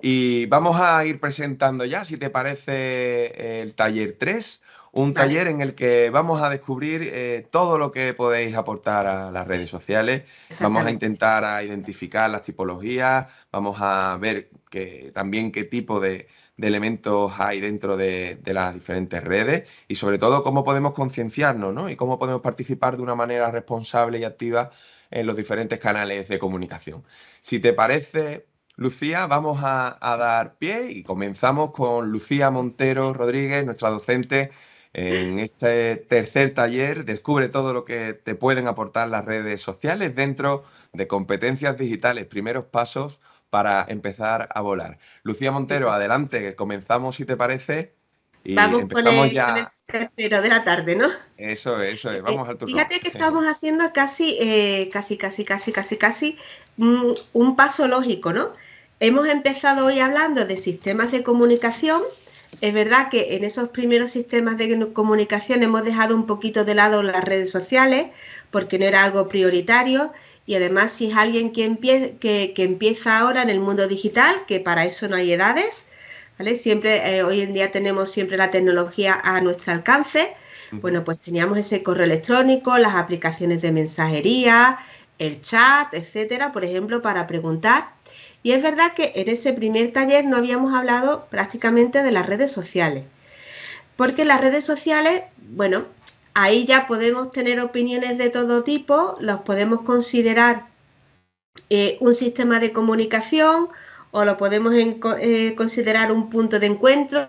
Y vamos a ir presentando ya, si te parece, el taller 3, un Vale, taller en el que vamos a descubrir todo lo que podéis aportar a las redes sociales. Vamos a exactamente. intentar identificar las tipologías, vamos a ver también qué tipo de elementos hay dentro de las diferentes redes y sobre todo cómo podemos concienciarnos, ¿no? Y cómo podemos participar de una manera responsable y activa en los diferentes canales de comunicación. Si te parece, Lucía, vamos a dar pie y comenzamos con Lucía Montero Rodríguez, nuestra docente, en este tercer taller. Descubre todo lo que te pueden aportar las redes sociales dentro de competencias digitales, primeros pasos para empezar a volar. Lucía Montero, Exacto. adelante, comenzamos si te parece y Vamos con empezamos con el ya. tercero de la tarde, ¿no? Eso es, vamos al turrón. Fíjate que estamos haciendo casi un paso lógico, ¿no? Hemos empezado hoy hablando de sistemas de comunicación. Es verdad que en esos primeros sistemas de comunicación hemos dejado un poquito de lado las redes sociales porque no era algo prioritario y además si es alguien que empieza ahora en el mundo digital, que para eso no hay edades, ¿vale? Siempre, hoy en día tenemos siempre la tecnología a nuestro alcance. Ujú. Bueno, pues teníamos ese correo electrónico, las aplicaciones de mensajería, el chat, etcétera, por ejemplo, para preguntar. Y es verdad que en ese primer taller no habíamos hablado prácticamente de las redes sociales, porque las redes sociales, bueno, ahí ya podemos tener opiniones de todo tipo, los podemos considerar un sistema de comunicación o lo podemos considerar un punto de encuentro.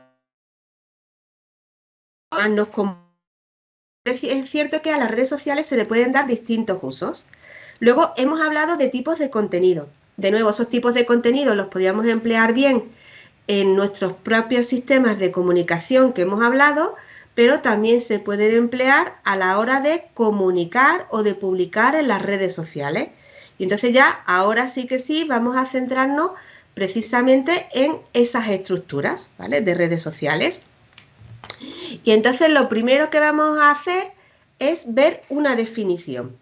Es cierto que a las redes sociales se le pueden dar distintos usos. Luego hemos hablado de tipos de contenido. De nuevo, esos tipos de contenido los podíamos emplear bien en nuestros propios sistemas de comunicación que hemos hablado, pero también se pueden emplear a la hora de comunicar o de publicar en las redes sociales. Y entonces ya, ahora sí que sí, vamos a centrarnos precisamente en esas estructuras, ¿vale? De redes sociales. Y entonces lo primero que vamos a hacer es ver una definición.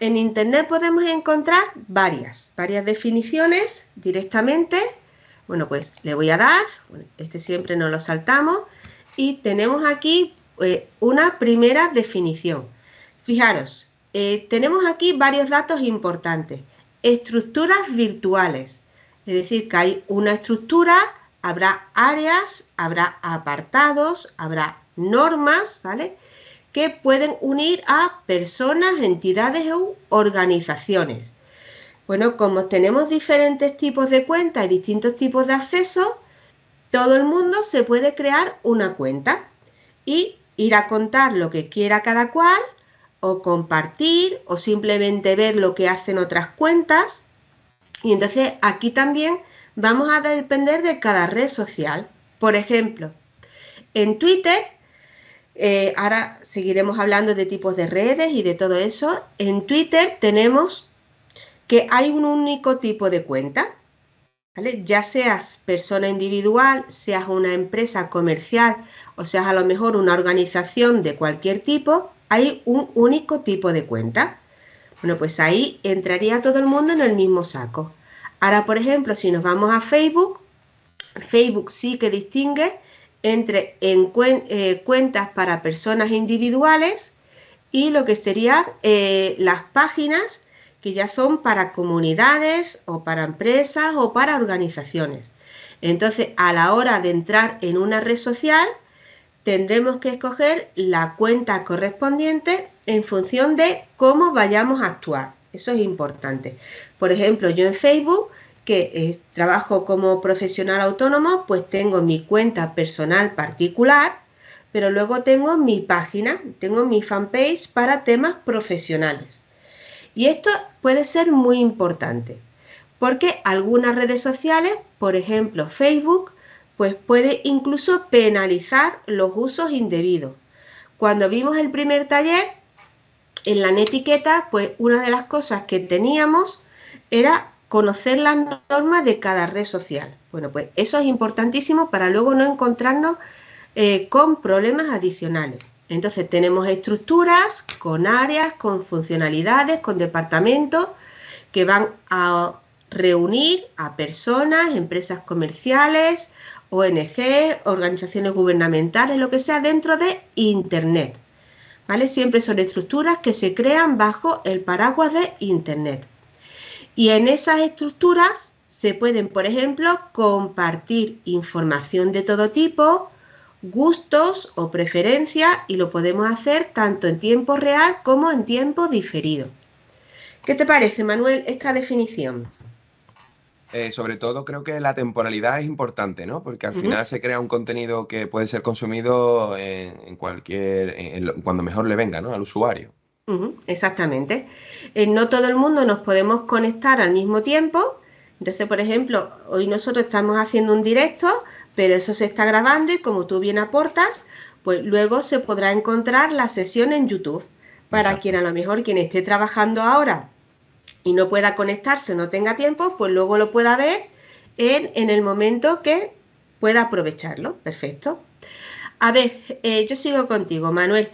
En Internet podemos encontrar varias definiciones directamente. Bueno, pues le voy a dar, este siempre nos lo saltamos, y tenemos aquí una primera definición. Fijaros, tenemos aquí varios datos importantes. Estructuras virtuales, es decir, que hay una estructura, habrá áreas, habrá apartados, habrá normas, ¿vale?, que pueden unir a personas, entidades u organizaciones. Bueno, como tenemos diferentes tipos de cuentas y distintos tipos de acceso, todo el mundo se puede crear una cuenta y ir a contar lo que quiera cada cual, o compartir, o simplemente ver lo que hacen otras cuentas. Y entonces aquí también vamos a depender de cada red social. Por ejemplo, en Twitter, ahora seguiremos hablando de tipos de redes y de todo eso. En Twitter tenemos que hay un único tipo de cuenta, ¿vale? Ya seas persona individual, seas una empresa comercial o seas a lo mejor una organización de cualquier tipo, hay un único tipo de cuenta. Bueno, pues ahí entraría todo el mundo en el mismo saco. Ahora, por ejemplo, si nos vamos a Facebook, Facebook sí que distingue entre cuentas para personas individuales y lo que serían las páginas que ya son para comunidades o para empresas o para organizaciones. Entonces, a la hora de entrar en una red social, tendremos que escoger la cuenta correspondiente en función de cómo vayamos a actuar. Eso es importante. Por ejemplo, yo en Facebook, que trabajo como profesional autónomo, pues tengo mi cuenta personal particular, pero luego tengo mi página, tengo mi fanpage para temas profesionales. Y esto puede ser muy importante, porque algunas redes sociales, por ejemplo Facebook, pues puede incluso penalizar los usos indebidos. Cuando vimos el primer taller, en la netiqueta, pues una de las cosas que teníamos era conocer las normas de cada red social. Bueno, pues eso es importantísimo para luego no encontrarnos con problemas adicionales. Entonces tenemos estructuras con áreas, con funcionalidades, con departamentos que van a reunir a personas, empresas comerciales, ONG, organizaciones gubernamentales, lo que sea, dentro de Internet. ¿Vale? Siempre son estructuras que se crean bajo el paraguas de Internet. Y en esas estructuras se pueden, por ejemplo, compartir información de todo tipo, gustos o preferencias, y lo podemos hacer tanto en tiempo real como en tiempo diferido. ¿Qué te parece, Manuel, esta definición? Sobre todo creo que la temporalidad es importante, ¿no? Porque al final se crea un contenido que puede ser consumido en cuando mejor le venga, ¿no? Al usuario. Exactamente. No todo el mundo nos podemos conectar al mismo tiempo. Entonces, por ejemplo, hoy nosotros estamos haciendo un directo, pero eso se está grabando y como tú bien aportas, pues luego se podrá encontrar la sesión en YouTube. Para quien a lo mejor quien esté trabajando ahora y no pueda conectarse o no tenga tiempo, pues luego lo pueda ver en el momento que pueda aprovecharlo. Perfecto. A ver, yo sigo contigo, Manuel.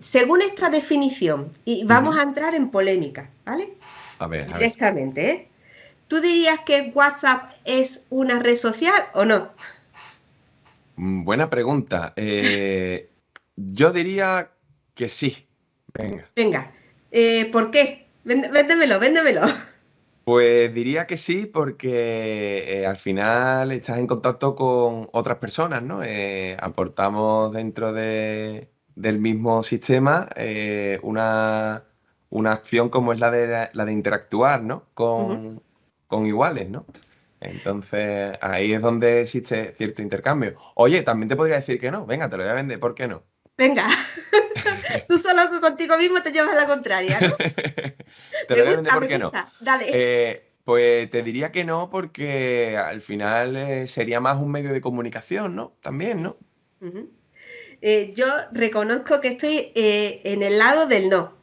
Según esta definición, y vamos a entrar en polémica, ¿vale? A ver. Directamente, ¿eh? ¿Tú dirías que WhatsApp es una red social o no? Buena pregunta. Yo diría que sí. Venga, ¿por qué? Véndemelo. Pues diría que sí, porque al final estás en contacto con otras personas, ¿no? Aportamos dentro del mismo sistema una acción como es la de interactuar, ¿no? Con iguales, ¿no? Entonces ahí es donde existe cierto intercambio. Oye, también te podría decir que no. Venga, te lo voy a vender, ¿por qué no? Venga, tú solo contigo mismo te llevas a la contraria, ¿no? Te lo voy a vender, ¿por qué no? Dale. Pues te diría que no, porque al final sería más un medio de comunicación, ¿no? También, ¿no? Yo reconozco que estoy en el lado del no,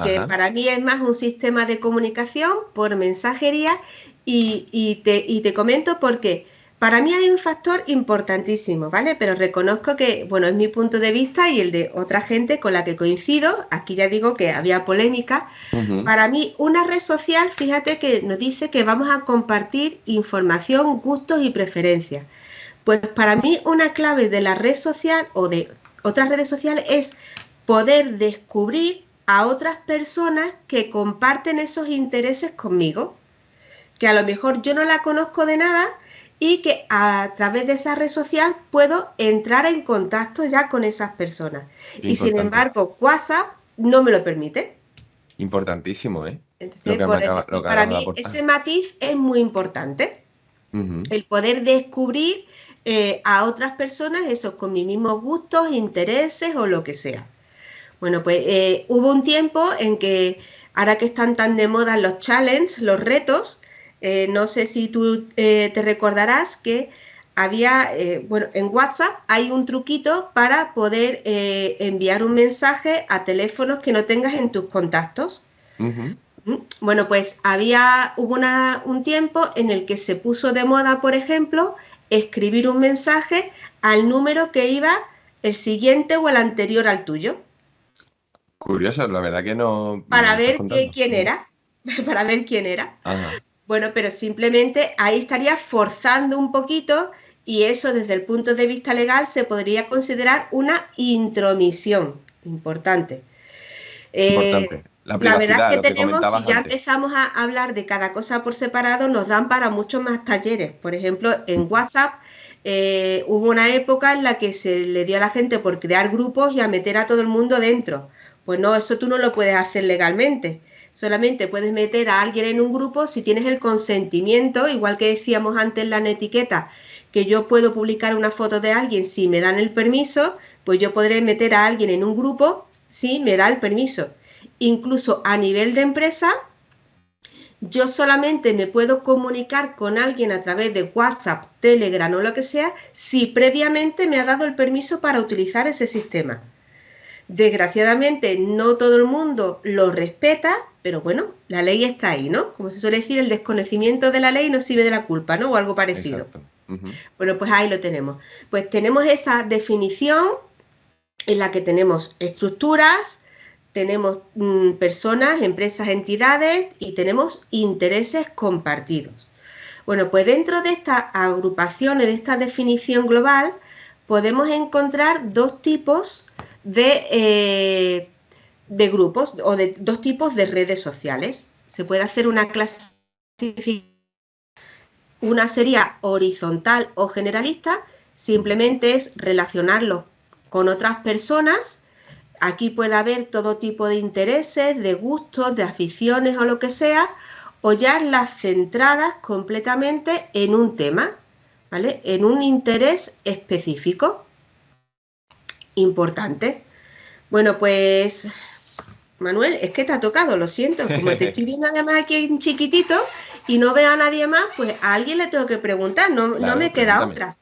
que para mí es más un sistema de comunicación por mensajería y te comento por qué. Para mí hay un factor importantísimo, ¿vale? Pero reconozco que, bueno, es mi punto de vista y el de otra gente con la que coincido. Aquí ya digo que había polémica. Para mí, una red social, fíjate que nos dice que vamos a compartir información, gustos y preferencias. Pues para mí una clave de la red social o de otras redes sociales es poder descubrir a otras personas que comparten esos intereses conmigo, que a lo mejor yo no la conozco de nada y que a través de esa red social puedo entrar en contacto ya con esas personas. Y sin embargo, WhatsApp no me lo permite. Importantísimo, ¿eh? Entonces, para mí ese matiz es muy importante. El poder descubrir a otras personas, eso, con mis mismos gustos, intereses o lo que sea. Bueno, pues hubo un tiempo en que, ahora que están tan de moda los challenges, los retos, no sé si tú te recordarás que había, bueno, en WhatsApp hay un truquito para poder enviar un mensaje a teléfonos que no tengas en tus contactos. Bueno, pues hubo un tiempo en el que se puso de moda, por ejemplo, escribir un mensaje al número que iba el siguiente o el anterior al tuyo. Curioso, la verdad que no. Para ver quién era. Para ver quién era. Bueno, pero simplemente ahí estaría forzando un poquito y eso desde el punto de vista legal se podría considerar una intromisión. Importante. La verdad es que tenemos, si ya empezamos a hablar de cada cosa por separado, nos dan para muchos más talleres. Por ejemplo, en WhatsApp hubo una época en la que se le dio a la gente por crear grupos y a meter a todo el mundo dentro. Pues no, eso tú no lo puedes hacer legalmente. Solamente puedes meter a alguien en un grupo si tienes el consentimiento, igual que decíamos antes en la etiqueta, que yo puedo publicar una foto de alguien si me dan el permiso, pues yo podré meter a alguien en un grupo si me da el permiso. Incluso a nivel de empresa, yo solamente me puedo comunicar con alguien a través de WhatsApp, Telegram o lo que sea, si previamente me ha dado el permiso para utilizar ese sistema. Desgraciadamente, no todo el mundo lo respeta, pero bueno, la ley está ahí, ¿no? Como se suele decir, el desconocimiento de la ley no sirve de la culpa, ¿no? O algo parecido. Bueno, pues ahí lo tenemos. Pues tenemos esa definición en la que tenemos estructuras, tenemos personas, empresas, entidades y tenemos intereses compartidos. Bueno, pues dentro de estas agrupaciones, de esta definición global, podemos encontrar dos tipos de grupos o de dos tipos de redes sociales. Se puede hacer una clasificación. Una sería horizontal o generalista, simplemente es relacionarlos con otras personas. Aquí puede haber todo tipo de intereses, de gustos, de aficiones o lo que sea, o ya las centradas completamente en un tema, ¿vale? En un interés específico. Importante. Bueno, pues, Manuel, es que te ha tocado, lo siento. Como te estoy viendo además aquí en chiquitito y no veo a nadie más, pues a alguien le tengo que preguntar, no, Claro, no me queda pregúntame. otra.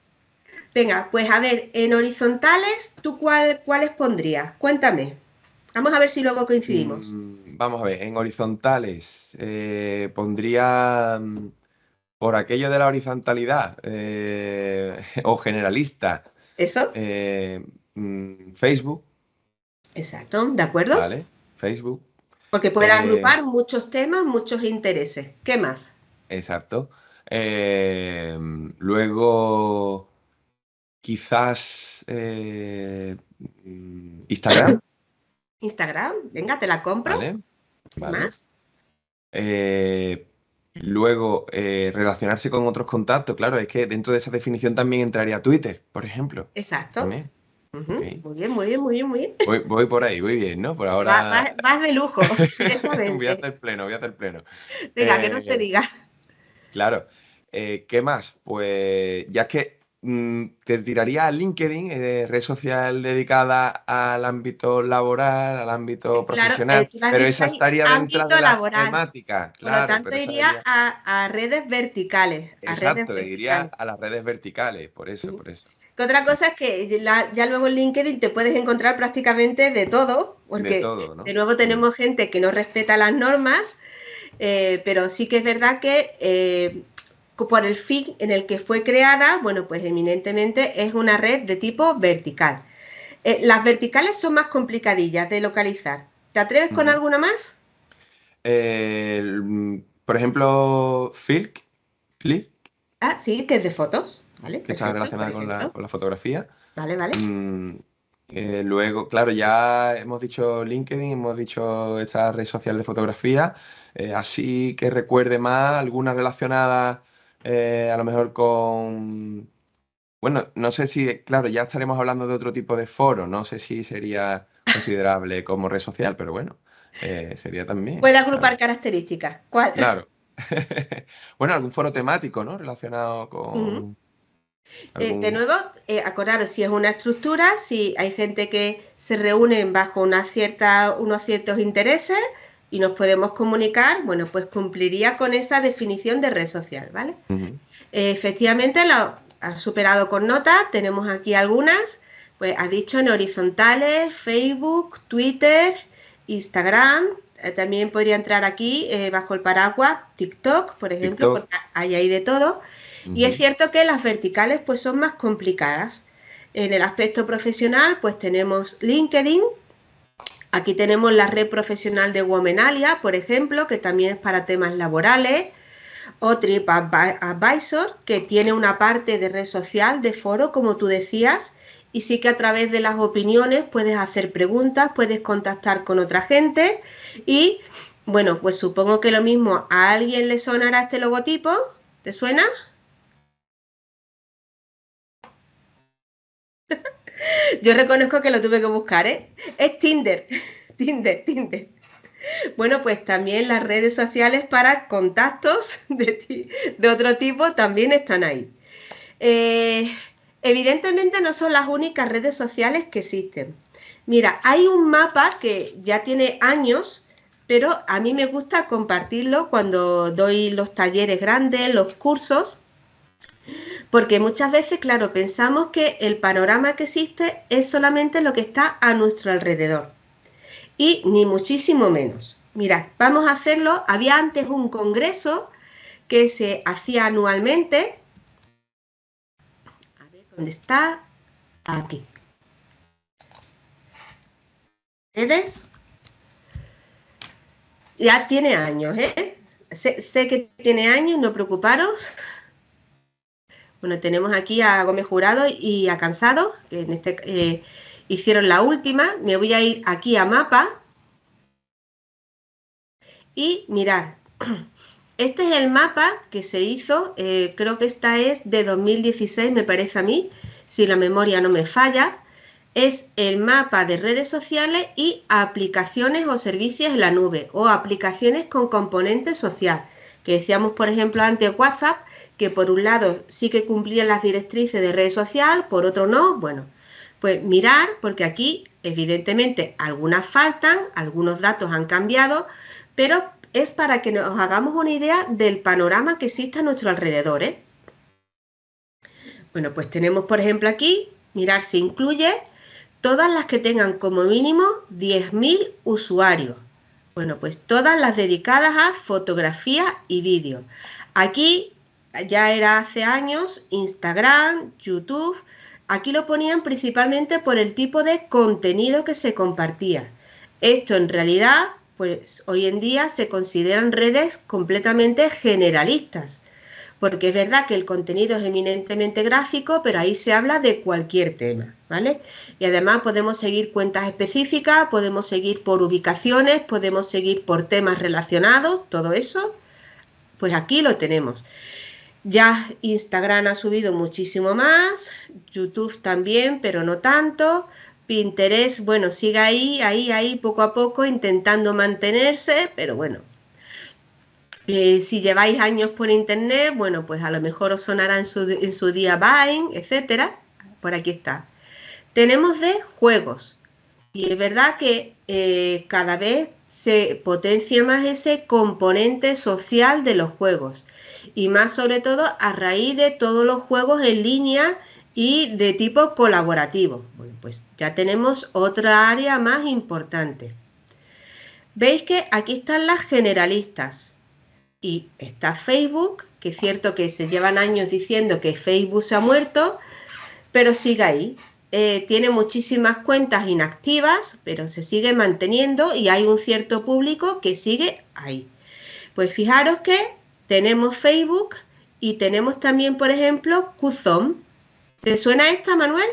Venga, pues a ver, en horizontales, ¿tú cuáles pondrías? Cuéntame. Vamos a ver si luego coincidimos. Vamos a ver, en horizontales pondría por aquello de la horizontalidad o generalista, ¿Eso? Facebook, Exacto, ¿de acuerdo? ¿vale? Facebook, Porque puede eh, agrupar muchos temas, muchos intereses. ¿Qué más? exacto. Luego, quizás Instagram, Instagram, venga, te la compro. ¿vale? ¿Qué ¿Vale? más? Eh, Luego, relacionarse con otros contactos, claro, es que dentro de esa definición también entraría Twitter, por ejemplo. Exacto. También. Ok. Muy bien, muy bien, muy bien, muy bien. Voy por ahí, voy bien, ¿no? Por Vas, ahora vas de lujo, voy a directamente. hacer pleno, voy a hacer pleno. Venga, que no se Eh, diga. claro. ¿Qué más? Pues ya que te tiraría a LinkedIn, red social dedicada al ámbito laboral, al ámbito Claro, profesional, tú lo has pero dicho esa ahí, estaría dentro ámbito de las laboral. temáticas, Por lo claro, tanto, pero esa iría sería. a redes verticales, a redes Exacto, le diría verticales. a las redes verticales, por eso, ¿Sí? por eso. Que otra cosa es que ya luego en LinkedIn te puedes encontrar prácticamente de todo, De porque todo, de ¿no? nuevo tenemos gente que no respeta las normas, pero sí que es verdad que por el fin en el que fue creada, bueno, pues eminentemente es una red de tipo vertical. Las verticales son más complicadillas de localizar. ¿Te atreves con Ujú. alguna más? Por ejemplo, Flick, Ah, sí, que es de fotos. Vale, que está perfecto, por relacionada con ejemplo. con la fotografía. Vale, vale. Mm, Luego, claro, ya hemos dicho LinkedIn, hemos dicho esta red social de fotografía, así que recuerde más, alguna relacionada a lo mejor con. Bueno, no sé si, claro, ya estaremos hablando de otro tipo de foro, no sé si sería considerable como red social, pero bueno, sería también, Puede claro. agrupar características. ¿Cuál? Claro. Bueno, algún foro temático, ¿no? Relacionado Ujú. con De algún. nuevo, acordaros, si es una estructura, si hay gente que se reúne bajo unos ciertos intereses y nos podemos comunicar, bueno, pues cumpliría con esa definición de red social, ¿vale? Ujú. Efectivamente, lo ha superado con nota, tenemos aquí algunas, pues ha dicho en horizontales, Facebook, Twitter, Instagram, también podría entrar aquí bajo el paraguas TikTok, por ejemplo, TikTok. porque hay ahí de todo. Y es Ujú. cierto que las verticales pues son más complicadas. En el aspecto profesional pues tenemos LinkedIn, aquí tenemos la red profesional de Womenalia, por ejemplo, que también es para temas laborales, o TripAdvisor, que tiene una parte de red social, de foro, como tú decías, y sí que a través de las opiniones puedes hacer preguntas, puedes contactar con otra gente y, bueno, pues supongo que lo mismo a alguien le sonará este logotipo, ¿te suena? Yo reconozco que lo tuve que buscar, ¿eh? Es Tinder, Tinder. Bueno, pues también las redes sociales para contactos de otro tipo también están ahí. Eh, Evidentemente no son las únicas redes sociales que existen. Mira, hay un mapa que ya tiene años, pero a mí me gusta compartirlo cuando doy los talleres grandes, los cursos, porque muchas veces, claro, pensamos que el panorama que existe es solamente lo que está a nuestro alrededor. Y ni muchísimo menos. Mirad, vamos a hacerlo. Había antes un congreso que se hacía anualmente. A ver, ¿dónde está? Aquí. ¿Redes? Ya tiene años, ¿eh? Sé que tiene años, no preocuparos. Bueno, tenemos aquí a Gómez Jurado y a Cansado, que en hicieron la última. Me voy a ir aquí a mapa y mirar. Este es el mapa que se hizo, creo que esta es de 2016, me parece a mí, si la memoria no me falla. Es el mapa de redes sociales y aplicaciones o servicios en la nube o aplicaciones con componente social. Que decíamos, por ejemplo, antes WhatsApp, que por un lado sí que cumplían las directrices de red social, por otro no. Bueno, pues mirar, porque aquí evidentemente algunas faltan, algunos datos han cambiado, pero es para que nos hagamos una idea del panorama que existe a nuestro alrededor, ¿eh? Bueno, pues tenemos, por ejemplo, aquí, mirar si incluye todas las que tengan como mínimo 10.000 usuarios. Bueno, pues todas las dedicadas a fotografía y vídeo. Aquí ya era hace años Instagram, YouTube. Aquí lo ponían principalmente por el tipo de contenido que se compartía. Esto en realidad, pues hoy en día se consideran redes completamente generalistas, porque es verdad que el contenido es eminentemente gráfico, pero ahí se habla de cualquier tema, ¿vale? Y además podemos seguir cuentas específicas, podemos seguir por ubicaciones, podemos seguir por temas relacionados, todo eso, pues aquí lo tenemos. Ya Instagram ha subido muchísimo más, YouTube también, pero no tanto. Pinterest, bueno, sigue ahí, poco a poco, intentando mantenerse, pero bueno. Si lleváis años por internet, bueno, pues a lo mejor os sonará en su día Vine, etcétera. Por aquí está. Tenemos de juegos. Y es verdad que cada vez se potencia más ese componente social de los juegos. Y más sobre todo a raíz de todos los juegos en línea y de tipo colaborativo. Bueno, pues ya tenemos otra área más importante. Veis que aquí están las generalistas. Y está Facebook, que es cierto que se llevan años diciendo que Facebook se ha muerto, pero sigue ahí. Tiene muchísimas cuentas inactivas, pero se sigue manteniendo y hay un cierto público que sigue ahí. Pues fijaros que tenemos Facebook y tenemos también, por ejemplo, Qzone. ¿Te suena esta, Manuel?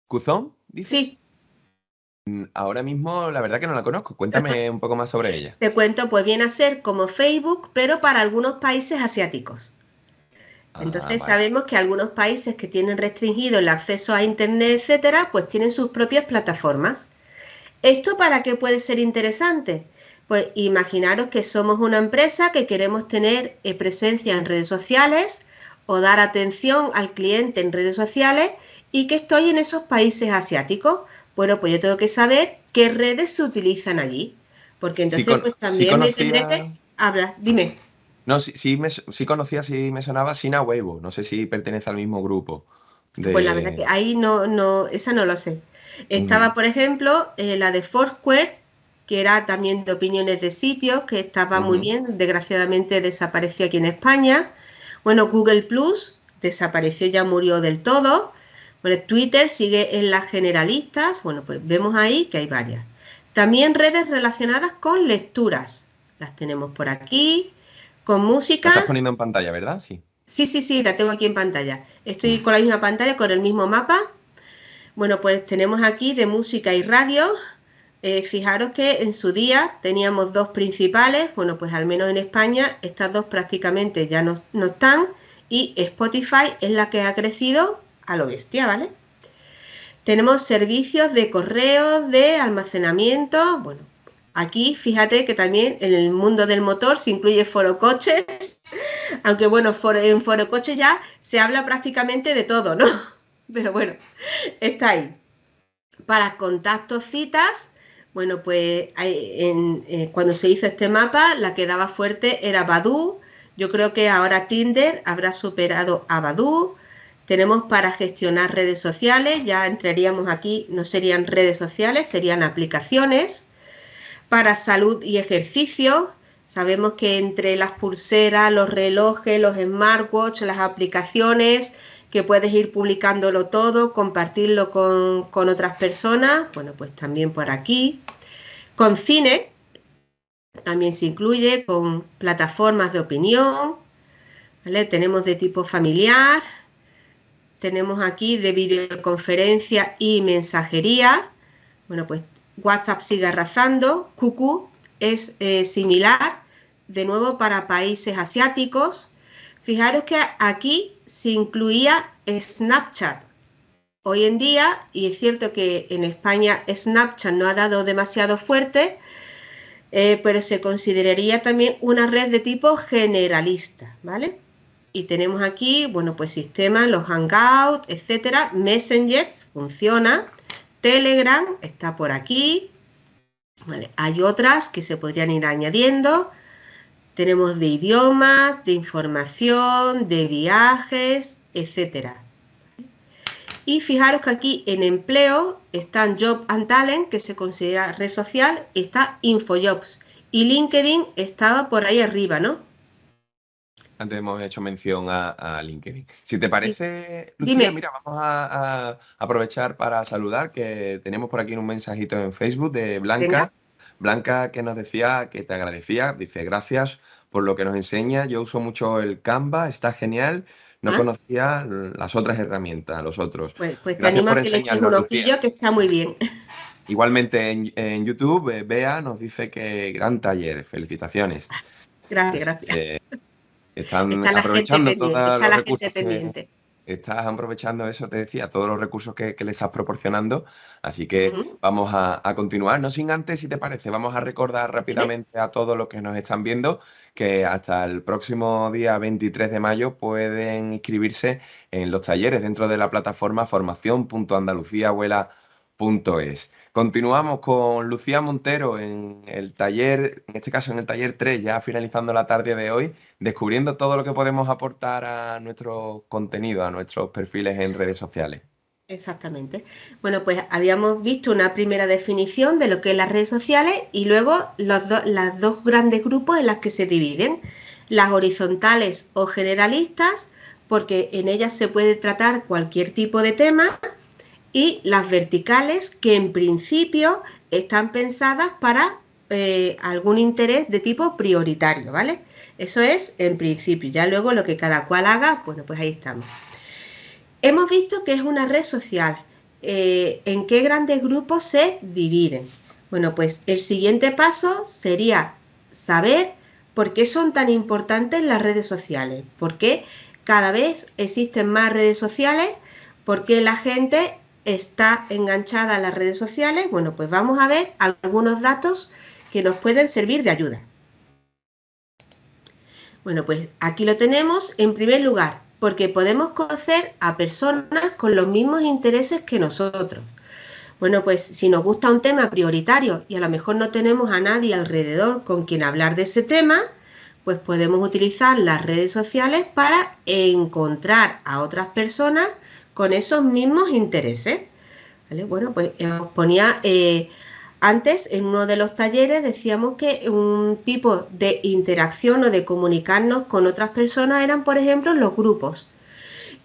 ¿Qzone, dices? Sí. Ahora mismo la verdad que no la conozco. Cuéntame un poco más sobre ella. Te cuento, pues viene a ser como Facebook, pero para algunos países asiáticos. Entonces Vale. sabemos que algunos países que tienen restringido el acceso a Internet, etcétera, pues tienen sus propias plataformas. ¿Esto para qué puede ser interesante? Pues imaginaros que somos una empresa que queremos tener presencia en redes sociales o dar atención al cliente en redes sociales y que estoy en esos países asiáticos. Bueno, pues yo tengo que saber qué redes se utilizan allí, porque entonces pues también me tendré que hablar. Dime. No, sí conocía, sí me sonaba Sina Weibo. No sé si pertenece al mismo grupo. Pues la verdad que ahí esa no lo sé. Estaba, por ejemplo, la de Foursquare, que era también de opiniones de sitios, que estaba muy bien, desgraciadamente desapareció aquí en España. Bueno, Google Plus desapareció, ya murió del todo. Bueno, Twitter sigue en las generalistas. Bueno, pues vemos ahí que hay varias. También redes relacionadas con lecturas. Las tenemos por aquí. Con música. La estás poniendo en pantalla, ¿verdad? Sí. Sí, la tengo aquí en pantalla. Estoy con la misma pantalla, con el mismo mapa. Bueno, pues tenemos aquí de música y radio. Fijaros que en su día teníamos dos principales. Bueno, pues al menos en España estas dos prácticamente ya no están. Y Spotify es la que ha crecido a lo bestia, ¿vale? Tenemos servicios de correos, de almacenamiento. Bueno, aquí fíjate que también en el mundo del motor se incluye Foro Coches. Aunque bueno, en Foro Coche ya se habla prácticamente de todo, ¿no? Pero bueno, está ahí. Para contactos, citas, bueno, pues cuando se hizo este mapa, la que daba fuerte era Badoo. Yo creo que ahora Tinder habrá superado a Badoo. Tenemos para gestionar redes sociales, ya entraríamos aquí, no serían redes sociales, serían aplicaciones. Para salud y ejercicio, sabemos que entre las pulseras, los relojes, los smartwatch, las aplicaciones, que puedes ir publicándolo todo, compartirlo con otras personas, bueno, pues también por aquí. Con cine también se incluye, con plataformas de opinión, ¿vale? Tenemos de tipo familiar, tenemos aquí de videoconferencia y mensajería. Bueno, pues WhatsApp sigue arrasando. QQ es similar, de nuevo para países asiáticos. Fijaros que aquí se incluía Snapchat. Hoy en día, y es cierto que en España Snapchat no ha dado demasiado fuerte, pero se consideraría también una red de tipo generalista, ¿vale? Y tenemos aquí, bueno, pues sistemas, los Hangouts, etcétera. Messenger funciona. Telegram está por aquí. ¿Vale? Hay otras que se podrían ir añadiendo. Tenemos de idiomas, de información, de viajes, etcétera. Y fijaros que aquí en empleo están Job and Talent, que se considera red social, está InfoJobs. Y LinkedIn estaba por ahí arriba, ¿no? Antes hemos hecho mención a LinkedIn. Si te parece, Sí. Lucía, Dime. mira, vamos a aprovechar para saludar, que tenemos por aquí un mensajito en Facebook de Blanca. Venga. Blanca, que nos decía que te agradecía, dice gracias por lo que nos enseña. Yo uso mucho el Canva, está genial. No conocía las otras herramientas, los otros. Pues te Gracias animo por a que le eches enseñarnos, un Lucía. ojillo, que está muy bien. Igualmente en YouTube, Bea nos dice que gran taller, felicitaciones. Gracias. Están Está la gente aprovechando pendiente, todos está los la recursos gente pendiente. estás aprovechando eso, te decía, todos los recursos que le estás proporcionando. Así que vamos a continuar. No sin antes, si te parece, vamos a recordar rápidamente a todos los que nos están viendo que hasta el próximo día 23 de mayo pueden inscribirse en los talleres dentro de la plataforma formación.andaluciavuela.es. Continuamos con Lucía Montero en el taller, en este caso en el taller 3, ya finalizando la tarde de hoy, descubriendo todo lo que podemos aportar a nuestro contenido, a nuestros perfiles en redes sociales. Exactamente. Bueno, pues habíamos visto una primera definición de lo que es las redes sociales y luego las dos grandes grupos en las que se dividen. Las horizontales o generalistas, porque en ellas se puede tratar cualquier tipo de tema, y las verticales, que en principio están pensadas para algún interés de tipo prioritario, ¿vale? Eso es en principio. Ya luego lo que cada cual haga, bueno, pues ahí estamos. Hemos visto que es una red social. ¿En qué grandes grupos se dividen? Bueno, pues el siguiente paso sería saber por qué son tan importantes las redes sociales, por qué cada vez existen más redes sociales, por qué la gente está enganchada a las redes sociales. Bueno, pues vamos a ver algunos datos que nos pueden servir de ayuda. Bueno, pues aquí lo tenemos. En primer lugar, porque podemos conocer a personas con los mismos intereses que nosotros. Bueno, pues si nos gusta un tema prioritario y a lo mejor no tenemos a nadie alrededor con quien hablar de ese tema, pues podemos utilizar las redes sociales para encontrar a otras personas con esos mismos intereses. ¿Vale? Bueno, pues os ponía... Antes, en uno de los talleres, decíamos que un tipo de interacción o de comunicarnos con otras personas eran, por ejemplo, los grupos.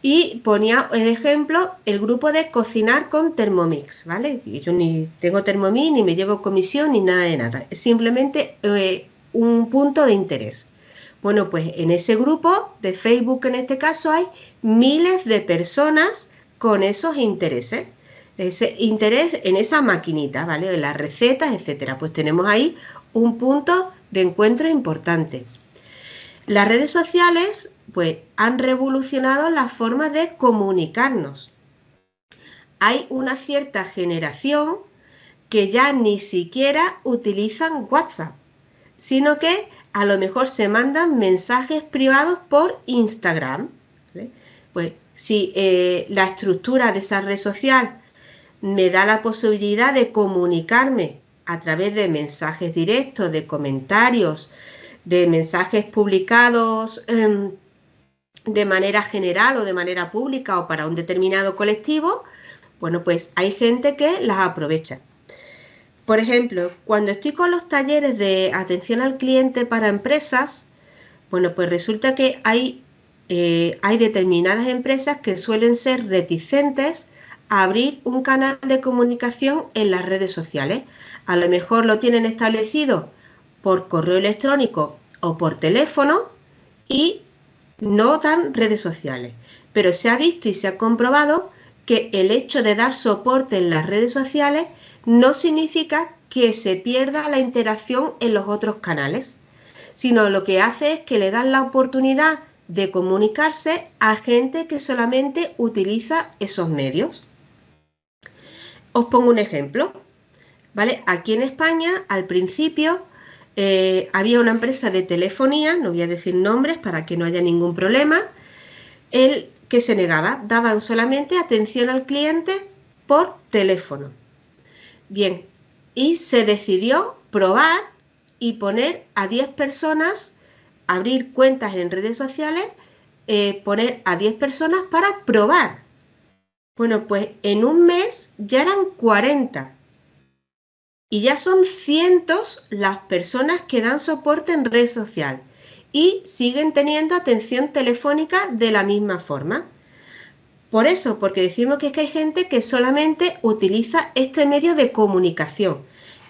Y ponía el ejemplo el grupo de cocinar con Thermomix, ¿vale? Yo ni tengo Thermomix, ni me llevo comisión, ni nada de nada. Es simplemente un punto de interés. Bueno, pues en ese grupo de Facebook, en este caso, hay miles de personas con esos intereses. Ese interés en esa maquinita, ¿vale? En las recetas, etcétera. Pues tenemos ahí un punto de encuentro importante. Las redes sociales, pues, han revolucionado las formas de comunicarnos. Hay una cierta generación que ya ni siquiera utilizan WhatsApp, sino que a lo mejor se mandan mensajes privados por Instagram, ¿vale? Pues si la estructura de esa red social me da la posibilidad de comunicarme a través de mensajes directos, de comentarios, de mensajes publicados de manera general o de manera pública o para un determinado colectivo, bueno, pues hay gente que las aprovecha. Por ejemplo, cuando estoy con los talleres de atención al cliente para empresas, bueno, pues resulta que hay determinadas empresas que suelen ser reticentes abrir un canal de comunicación en las redes sociales. A lo mejor lo tienen establecido por correo electrónico o por teléfono y no dan redes sociales. Pero se ha visto y se ha comprobado que el hecho de dar soporte en las redes sociales no significa que se pierda la interacción en los otros canales, sino lo que hace es que le dan la oportunidad de comunicarse a gente que solamente utiliza esos medios. Os pongo un ejemplo, ¿vale? Aquí en España, al principio, había una empresa de telefonía, no voy a decir nombres para que no haya ningún problema, el que se negaba, daban solamente atención al cliente por teléfono. Bien, y se decidió probar y poner a 10 personas, abrir cuentas en redes sociales, poner a 10 personas para probar. Bueno, pues en un mes ya eran 40 y ya son cientos las personas que dan soporte en red social y siguen teniendo atención telefónica de la misma forma. Por eso, porque decimos que es que hay gente que solamente utiliza este medio de comunicación,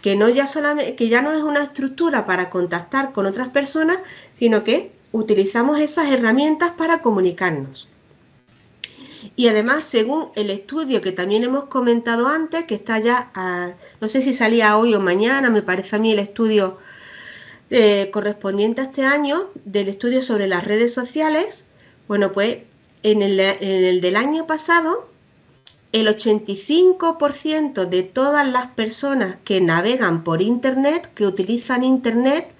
que ya no es una estructura para contactar con otras personas, sino que utilizamos esas herramientas para comunicarnos. Y además, según el estudio que también hemos comentado antes, que está ya, no sé si salía hoy o mañana, me parece a mí el estudio correspondiente a este año, del estudio sobre las redes sociales, bueno, pues en el del año pasado, el 85% de todas las personas que navegan por Internet, que utilizan Internet,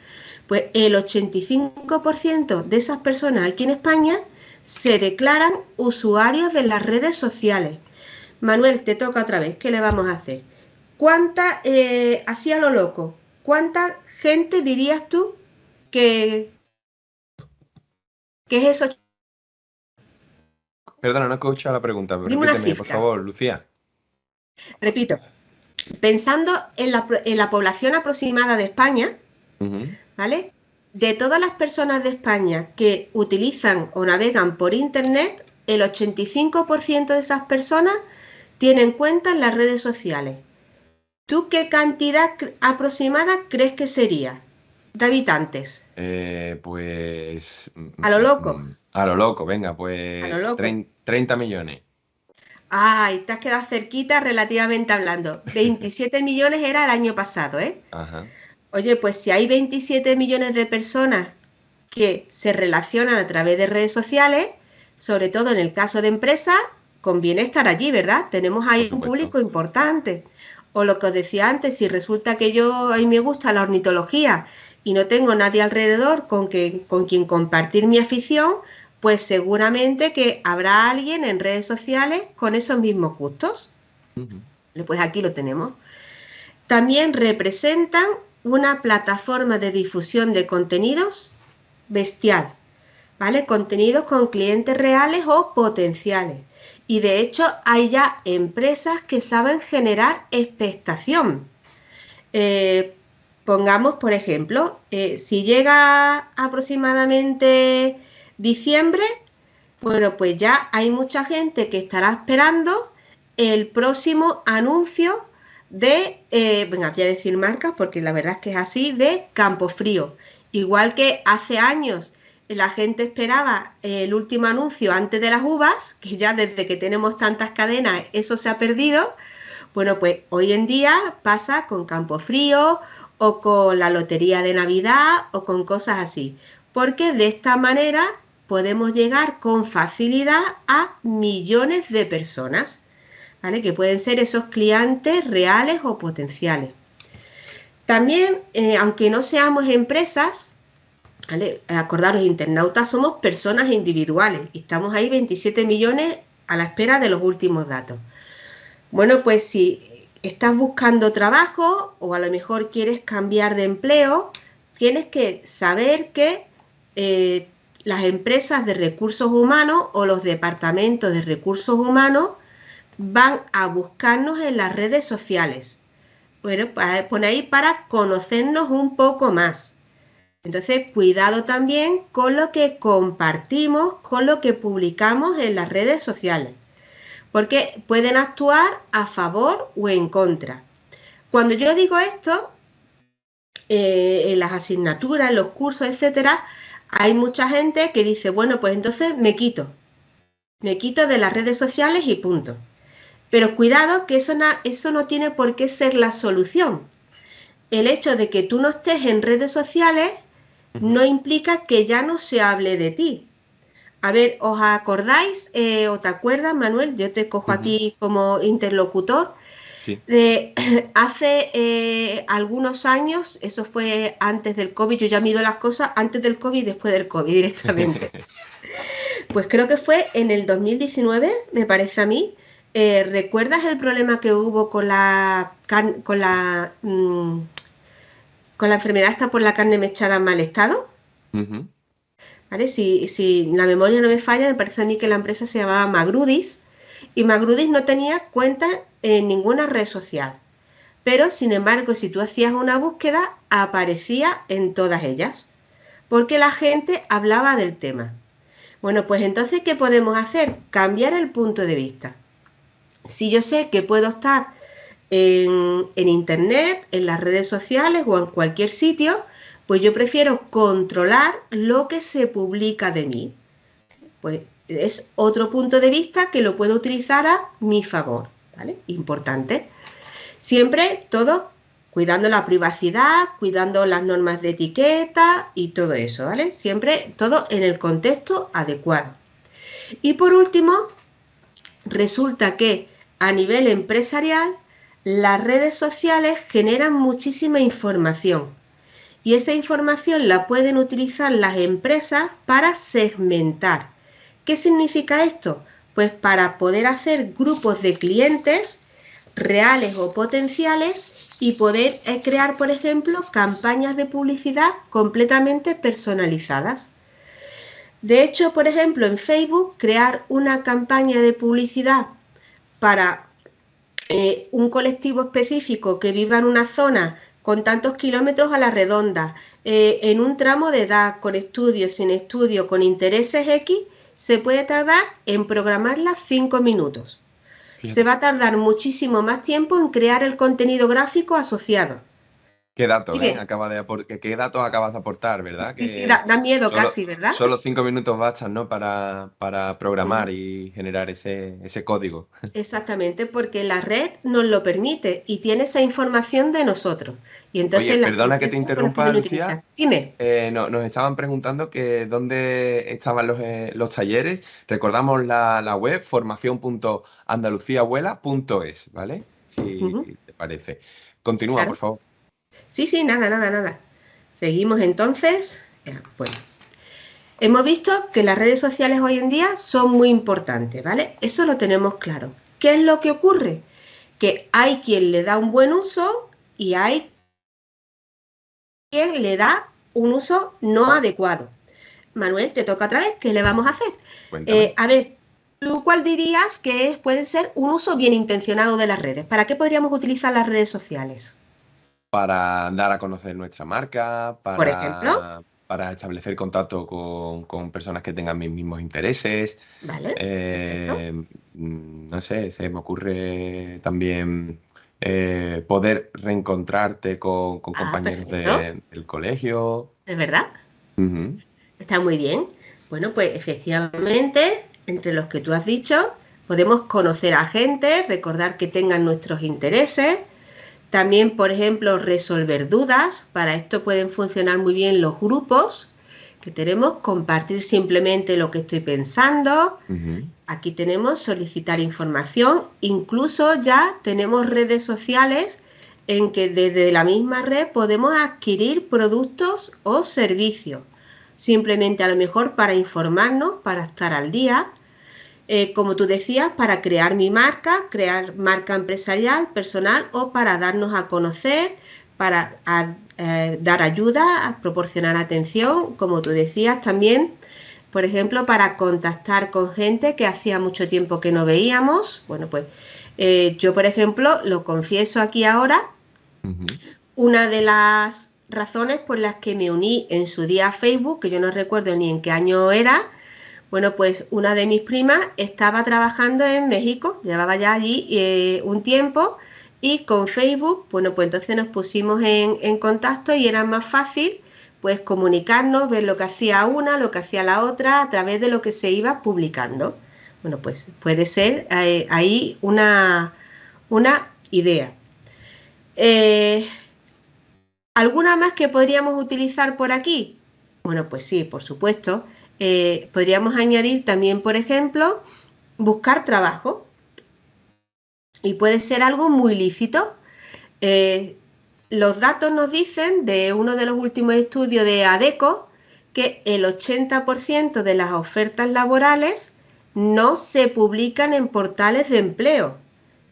pues el 85% de esas personas aquí en España se declaran usuarios de las redes sociales. Manuel, te toca otra vez, ¿qué le vamos a hacer? ¿Cuánta, así a lo loco, cuánta gente dirías tú que es eso? Perdona, no he escuchado la pregunta, pero Dime una repíteme, por cifra. favor, Lucía. Repito, pensando en la población aproximada de España, ¿vale? De todas las personas de España que utilizan o navegan por Internet, el 85% de esas personas tienen cuenta en las redes sociales. ¿Tú qué cantidad aproximada crees que sería de habitantes? Pues... ¿A lo loco? A lo loco, venga, pues... A lo loco. 30 millones. Ay, te has quedado cerquita relativamente hablando. 27 millones era el año pasado, ¿eh? Ajá. Oye, pues si hay 27 millones de personas que se relacionan a través de redes sociales, sobre todo en el caso de empresas, conviene estar allí, ¿verdad? Tenemos ahí un público importante. O lo que os decía antes, si resulta que a mí me gusta la ornitología y no tengo nadie alrededor con quien compartir mi afición, pues seguramente que habrá alguien en redes sociales con esos mismos gustos. Pues aquí lo tenemos. También representan una plataforma de difusión de contenidos bestial, ¿vale? Contenidos con clientes reales o potenciales. Y de hecho hay ya empresas que saben generar expectación. Pongamos, por ejemplo, si llega aproximadamente diciembre, bueno, pues ya hay mucha gente que estará esperando el próximo anuncio de, venga, voy a decir marcas porque la verdad es que es así, de Campofrío. Igual que hace años la gente esperaba el último anuncio antes de las uvas, que ya desde que tenemos tantas cadenas eso se ha perdido. Bueno, pues hoy en día pasa con Campofrío o con la lotería de Navidad o con cosas así, porque de esta manera podemos llegar con facilidad a millones de personas, ¿vale? Que pueden ser esos clientes reales o potenciales. También, aunque no seamos empresas, ¿vale? Acordaros, internautas somos personas individuales y estamos ahí 27 millones a la espera de los últimos datos. Bueno, pues si estás buscando trabajo o a lo mejor quieres cambiar de empleo, tienes que saber que las empresas de recursos humanos o los departamentos de recursos humanos van a buscarnos en las redes sociales. Bueno, por ahí para conocernos un poco más. Entonces, cuidado también con lo que compartimos, con lo que publicamos en las redes sociales. porque pueden actuar a favor o en contra. Cuando yo digo esto, en las asignaturas, en los cursos, etcétera, hay mucha gente que dice, bueno, pues entonces me quito de las redes sociales y punto. Pero cuidado que eso no tiene por qué ser la solución. El hecho de que tú no estés en redes sociales no implica que ya no se hable de ti. A ver, ¿os acordáis o te acuerdas, Manuel? Yo te cojo a ti como interlocutor. Sí. Hace algunos años, eso fue antes del COVID, yo ya mido las cosas antes del COVID y después del COVID directamente. Pues creo que fue en el 2019, me parece a mí. ¿Recuerdas el problema que hubo con la enfermedad esta por la carne mechada en mal estado? ¿Vale? Si la memoria no me falla, me parece a mí que la empresa se llamaba Magrudis y Magrudis no tenía cuenta en ninguna red social. Pero, sin embargo, si tú hacías una búsqueda, aparecía en todas ellas, porque la gente hablaba del tema. Bueno, pues entonces, ¿qué podemos hacer? Cambiar el punto de vista. Si yo sé que puedo estar en Internet, en las redes sociales o en cualquier sitio, pues yo prefiero controlar lo que se publica de mí. Pues es otro punto de vista que lo puedo utilizar a mi favor, ¿vale? Importante. Siempre todo cuidando la privacidad, cuidando las normas de etiqueta y todo eso, ¿vale? Siempre todo en el contexto adecuado. Y por último, resulta que a nivel empresarial las redes sociales generan muchísima información y esa información la pueden utilizar las empresas para segmentar. ¿Qué significa esto? Pues para poder hacer grupos de clientes reales o potenciales y poder crear, por ejemplo, campañas de publicidad completamente personalizadas. De hecho, por ejemplo, en Facebook, crear una campaña de publicidad para un colectivo específico que viva en una zona con tantos kilómetros a la redonda, en un tramo de edad, con estudios, sin estudio, con intereses X, se puede tardar en programarla 5 minutos. Fíjate. Se va a tardar muchísimo más tiempo en crear el contenido gráfico asociado. ¿Qué datos, qué datos acabas de aportar, verdad? Que sí, da miedo casi, ¿verdad? Solo 5 minutos bastan, ¿no? Para programar y generar ese código. Exactamente, porque la red nos lo permite y tiene esa información de nosotros. Y entonces Oye, perdona que te interrumpa, Lucía. Dime. Nos estaban preguntando que dónde estaban los talleres. Recordamos la web formación.andaluciavuela.es, ¿vale? Si te parece. Continúa, claro. Por favor. Sí, nada. Seguimos entonces. Bueno, hemos visto que las redes sociales hoy en día son muy importantes, ¿vale? Eso lo tenemos claro. ¿Qué es lo que ocurre? Que hay quien le da un buen uso y hay quien le da un uso no adecuado. Manuel, te toca otra vez. ¿Qué le vamos a hacer? A ver, ¿tú cuál dirías que puede ser un uso bien intencionado de las redes? ¿Para qué podríamos utilizar las redes sociales? Para dar a conocer nuestra marca, ¿por ejemplo? Para establecer contacto con personas que tengan mis mismos intereses. Vale. No sé, se me ocurre también poder reencontrarte con compañeros del colegio. ¿Es verdad? Está muy bien. Bueno, pues efectivamente, entre los que tú has dicho, podemos conocer a gente, recordar que tengan nuestros intereses. También, por ejemplo, resolver dudas. Para esto pueden funcionar muy bien los grupos que tenemos. Compartir simplemente lo que estoy pensando. Aquí tenemos solicitar información. Incluso ya tenemos redes sociales en que desde la misma red podemos adquirir productos o servicios. Simplemente a lo mejor para informarnos, para estar al día. Como tú decías, para crear mi marca, crear marca empresarial, personal o para darnos a conocer, para dar ayuda, a proporcionar atención, como tú decías también, por ejemplo, para contactar con gente que hacía mucho tiempo que no veíamos. Bueno, pues yo, por ejemplo, lo confieso aquí ahora, una de las razones por las que me uní en su día a Facebook, que yo no recuerdo ni en qué año era, Bueno, pues una de mis primas estaba trabajando en México, llevaba ya allí un tiempo, y con Facebook, bueno, pues entonces nos pusimos en contacto y era más fácil pues comunicarnos, ver lo que hacía una, lo que hacía la otra, a través de lo que se iba publicando. Bueno, pues puede ser ahí una idea. ¿Alguna más que podríamos utilizar por aquí? Bueno, pues sí, por supuesto. Podríamos añadir también, por ejemplo, buscar trabajo. Y puede ser algo muy lícito. Los datos nos dicen de uno de los últimos estudios de ADECO que el 80% de las ofertas laborales no se publican en portales de empleo,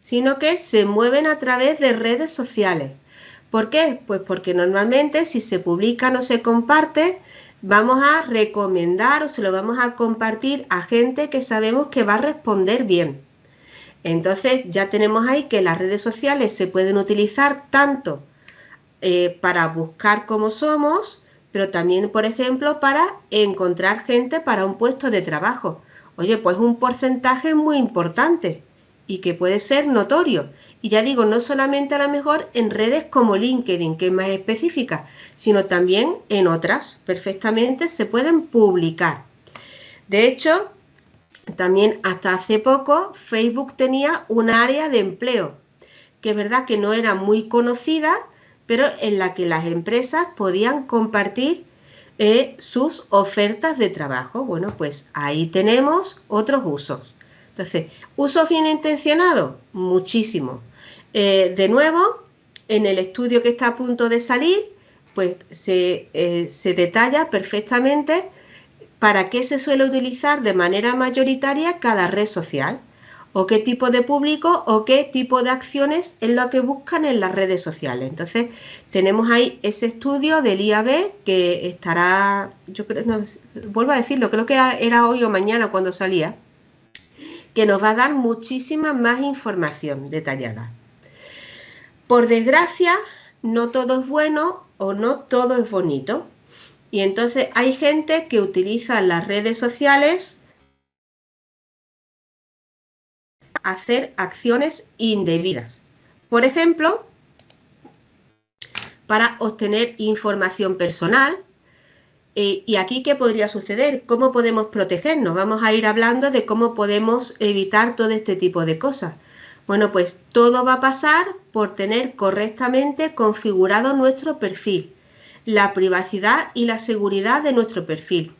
sino que se mueven a través de redes sociales. ¿Por qué? Pues porque normalmente si se publica o se comparte, vamos a recomendar o se lo vamos a compartir a gente que sabemos que va a responder bien. Entonces ya tenemos ahí que las redes sociales se pueden utilizar tanto para buscar cómo somos, pero también, por ejemplo, para encontrar gente para un puesto de trabajo. Oye, pues un porcentaje muy importante y que puede ser notorio. Y ya digo, no solamente a lo mejor en redes como LinkedIn, que es más específica, sino también en otras. Perfectamente se pueden publicar. De hecho, también hasta hace poco Facebook tenía un área de empleo, que es verdad que no era muy conocida, pero en la que las empresas podían compartir sus ofertas de trabajo. Bueno, pues ahí tenemos otros usos. Entonces, ¿usos bien intencionados? Muchísimo. De nuevo, en el estudio que está a punto de salir, pues se detalla perfectamente para qué se suele utilizar de manera mayoritaria cada red social, o qué tipo de público o qué tipo de acciones es lo que buscan en las redes sociales. Entonces, tenemos ahí ese estudio del IAB que estará, yo creo, no, vuelvo a decirlo, creo que era hoy o mañana cuando salía, que nos va a dar muchísima más información detallada. Por desgracia, no todo es bueno o no todo es bonito. Y entonces hay gente que utiliza las redes sociales para hacer acciones indebidas. Por ejemplo, para obtener información personal. ¿Y aquí qué podría suceder? ¿Cómo podemos protegernos? Vamos a ir hablando de cómo podemos evitar todo este tipo de cosas. Bueno, pues todo va a pasar por tener correctamente configurado nuestro perfil, la privacidad y la seguridad de nuestro perfil.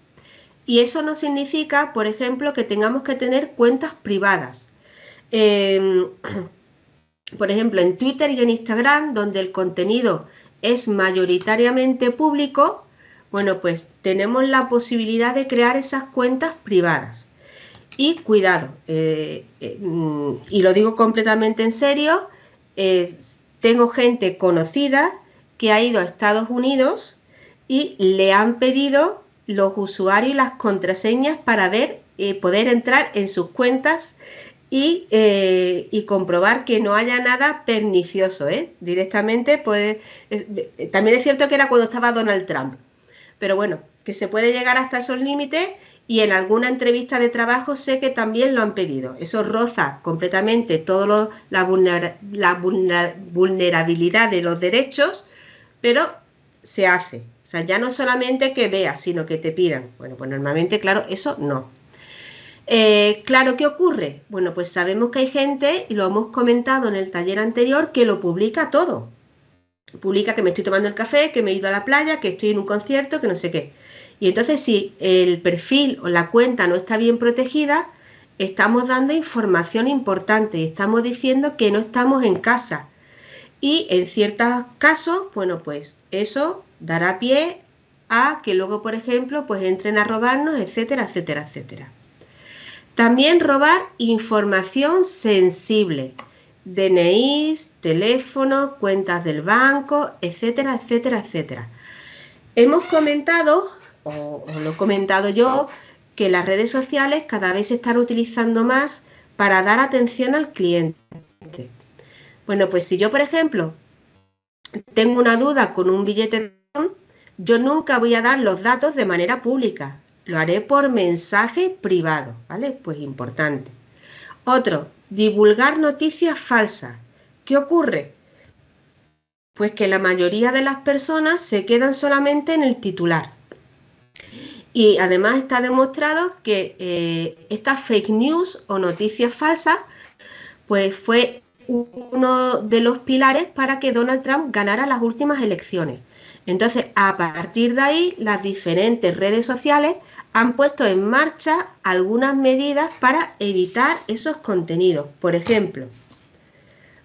Y eso no significa, por ejemplo, que tengamos que tener cuentas privadas. Por ejemplo, en Twitter y en Instagram, donde el contenido es mayoritariamente público, bueno, pues tenemos la posibilidad de crear esas cuentas privadas. Y cuidado, y lo digo completamente en serio, tengo gente conocida que ha ido a Estados Unidos y le han pedido los usuarios y las contraseñas para poder entrar en sus cuentas y comprobar que no haya nada pernicioso, directamente. También es cierto que era cuando estaba Donald Trump, pero bueno, que se puede llegar hasta esos límites, y en alguna entrevista de trabajo sé que también lo han pedido. Eso roza completamente la vulnerabilidad de los derechos, pero se hace. O sea, ya no solamente que veas, sino que te pidan. Bueno, pues normalmente, claro, eso no. Claro, ¿qué ocurre? Bueno, pues sabemos que hay gente, y lo hemos comentado en el taller anterior, que lo publica todo. Publica que me estoy tomando el café, que me he ido a la playa, que estoy en un concierto, que no sé qué. Y entonces, si el perfil o la cuenta no está bien protegida, estamos dando información importante y estamos diciendo que no estamos en casa. Y en ciertos casos, bueno, pues eso dará pie a que luego, por ejemplo, pues entren a robarnos, etcétera, etcétera, etcétera. También robar información sensible, DNIs, teléfonos, cuentas del banco, etcétera, etcétera, etcétera. Hemos comentado, o lo he comentado yo, que las redes sociales cada vez se están utilizando más para dar atención al cliente. Bueno, pues si yo, por ejemplo, tengo una duda con un billete de avión, yo nunca voy a dar los datos de manera pública. lo haré por mensaje privado, ¿vale? Pues importante. Otro, divulgar noticias falsas. ¿Qué ocurre? Pues que la mayoría de las personas se quedan solamente en el titular. Y además está demostrado que estas fake news o noticias falsas, pues fue uno de los pilares para que Donald Trump ganara las últimas elecciones. Entonces, a partir de ahí, las diferentes redes sociales han puesto en marcha algunas medidas para evitar esos contenidos. Por ejemplo,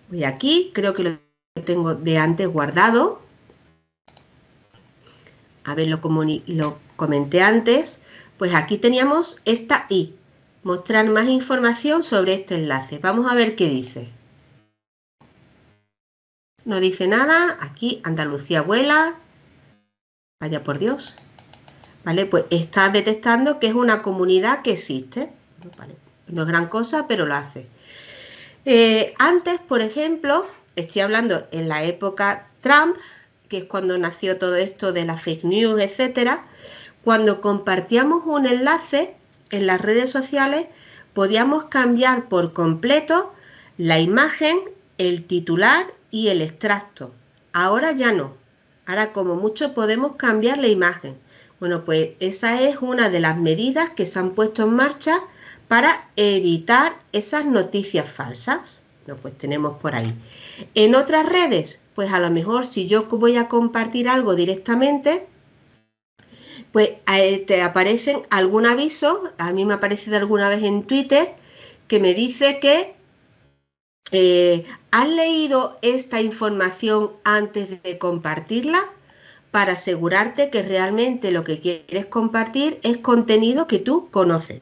voy aquí, creo que lo tengo de antes guardado. A ver, lo comenté antes. Pues aquí teníamos esta I. Mostrar más información sobre este enlace. Vamos a ver qué dice. No dice nada. Aquí Andalucía vuela. Vaya por Dios. Vale, pues está detectando que es una comunidad que existe. Vale, no es gran cosa, pero lo hace. Antes, por ejemplo, estoy hablando en la época Trump, que es cuando nació todo esto de las fake news, etcétera. Cuando compartíamos un enlace en las redes sociales, podíamos cambiar por completo la imagen, el titular y el extracto. Ahora ya no. Ahora como mucho podemos cambiar la imagen. Bueno, pues esa es una de las medidas que se han puesto en marcha para evitar esas noticias falsas. No, pues tenemos por ahí. En otras redes, pues a lo mejor si yo voy a compartir algo directamente, pues te aparecen algún aviso, a mí me ha aparecido alguna vez en Twitter, que me dice que ¿has leído esta información antes de compartirla? Para asegurarte que realmente lo que quieres compartir es contenido que tú conoces.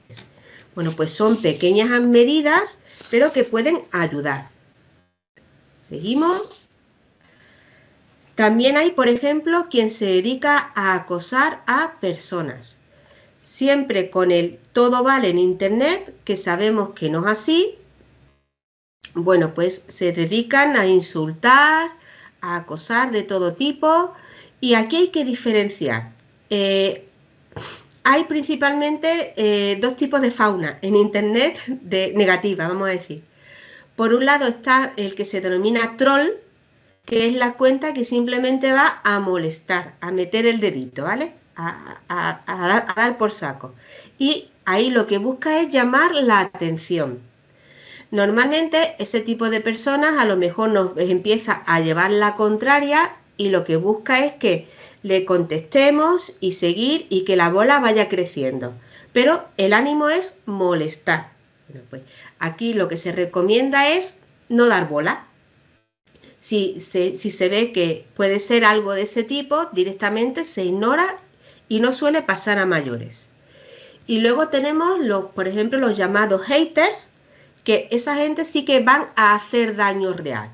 Bueno, pues son pequeñas medidas, pero que pueden ayudar. Seguimos. También hay, por ejemplo, quien se dedica a acosar a personas. Siempre con el todo vale en Internet, que sabemos que no es así. Bueno, pues se dedican a insultar, a acosar de todo tipo. Y aquí hay que diferenciar. Hay principalmente dos tipos de fauna en Internet negativa, vamos a decir. Por un lado está el que se denomina troll, que es la cuenta que simplemente va a molestar, a meter el dedito, ¿vale? A dar por saco. Y ahí lo que busca es llamar la atención. Normalmente ese tipo de personas a lo mejor nos empieza a llevar la contraria y lo que busca es que le contestemos y seguir y que la bola vaya creciendo. Pero el ánimo es molestar. Bueno, pues aquí lo que se recomienda es no dar bola. Si se ve que puede ser algo de ese tipo, directamente se ignora y no suele pasar a mayores. Y luego tenemos, por ejemplo, los llamados haters, que esa gente sí que van a hacer daño real.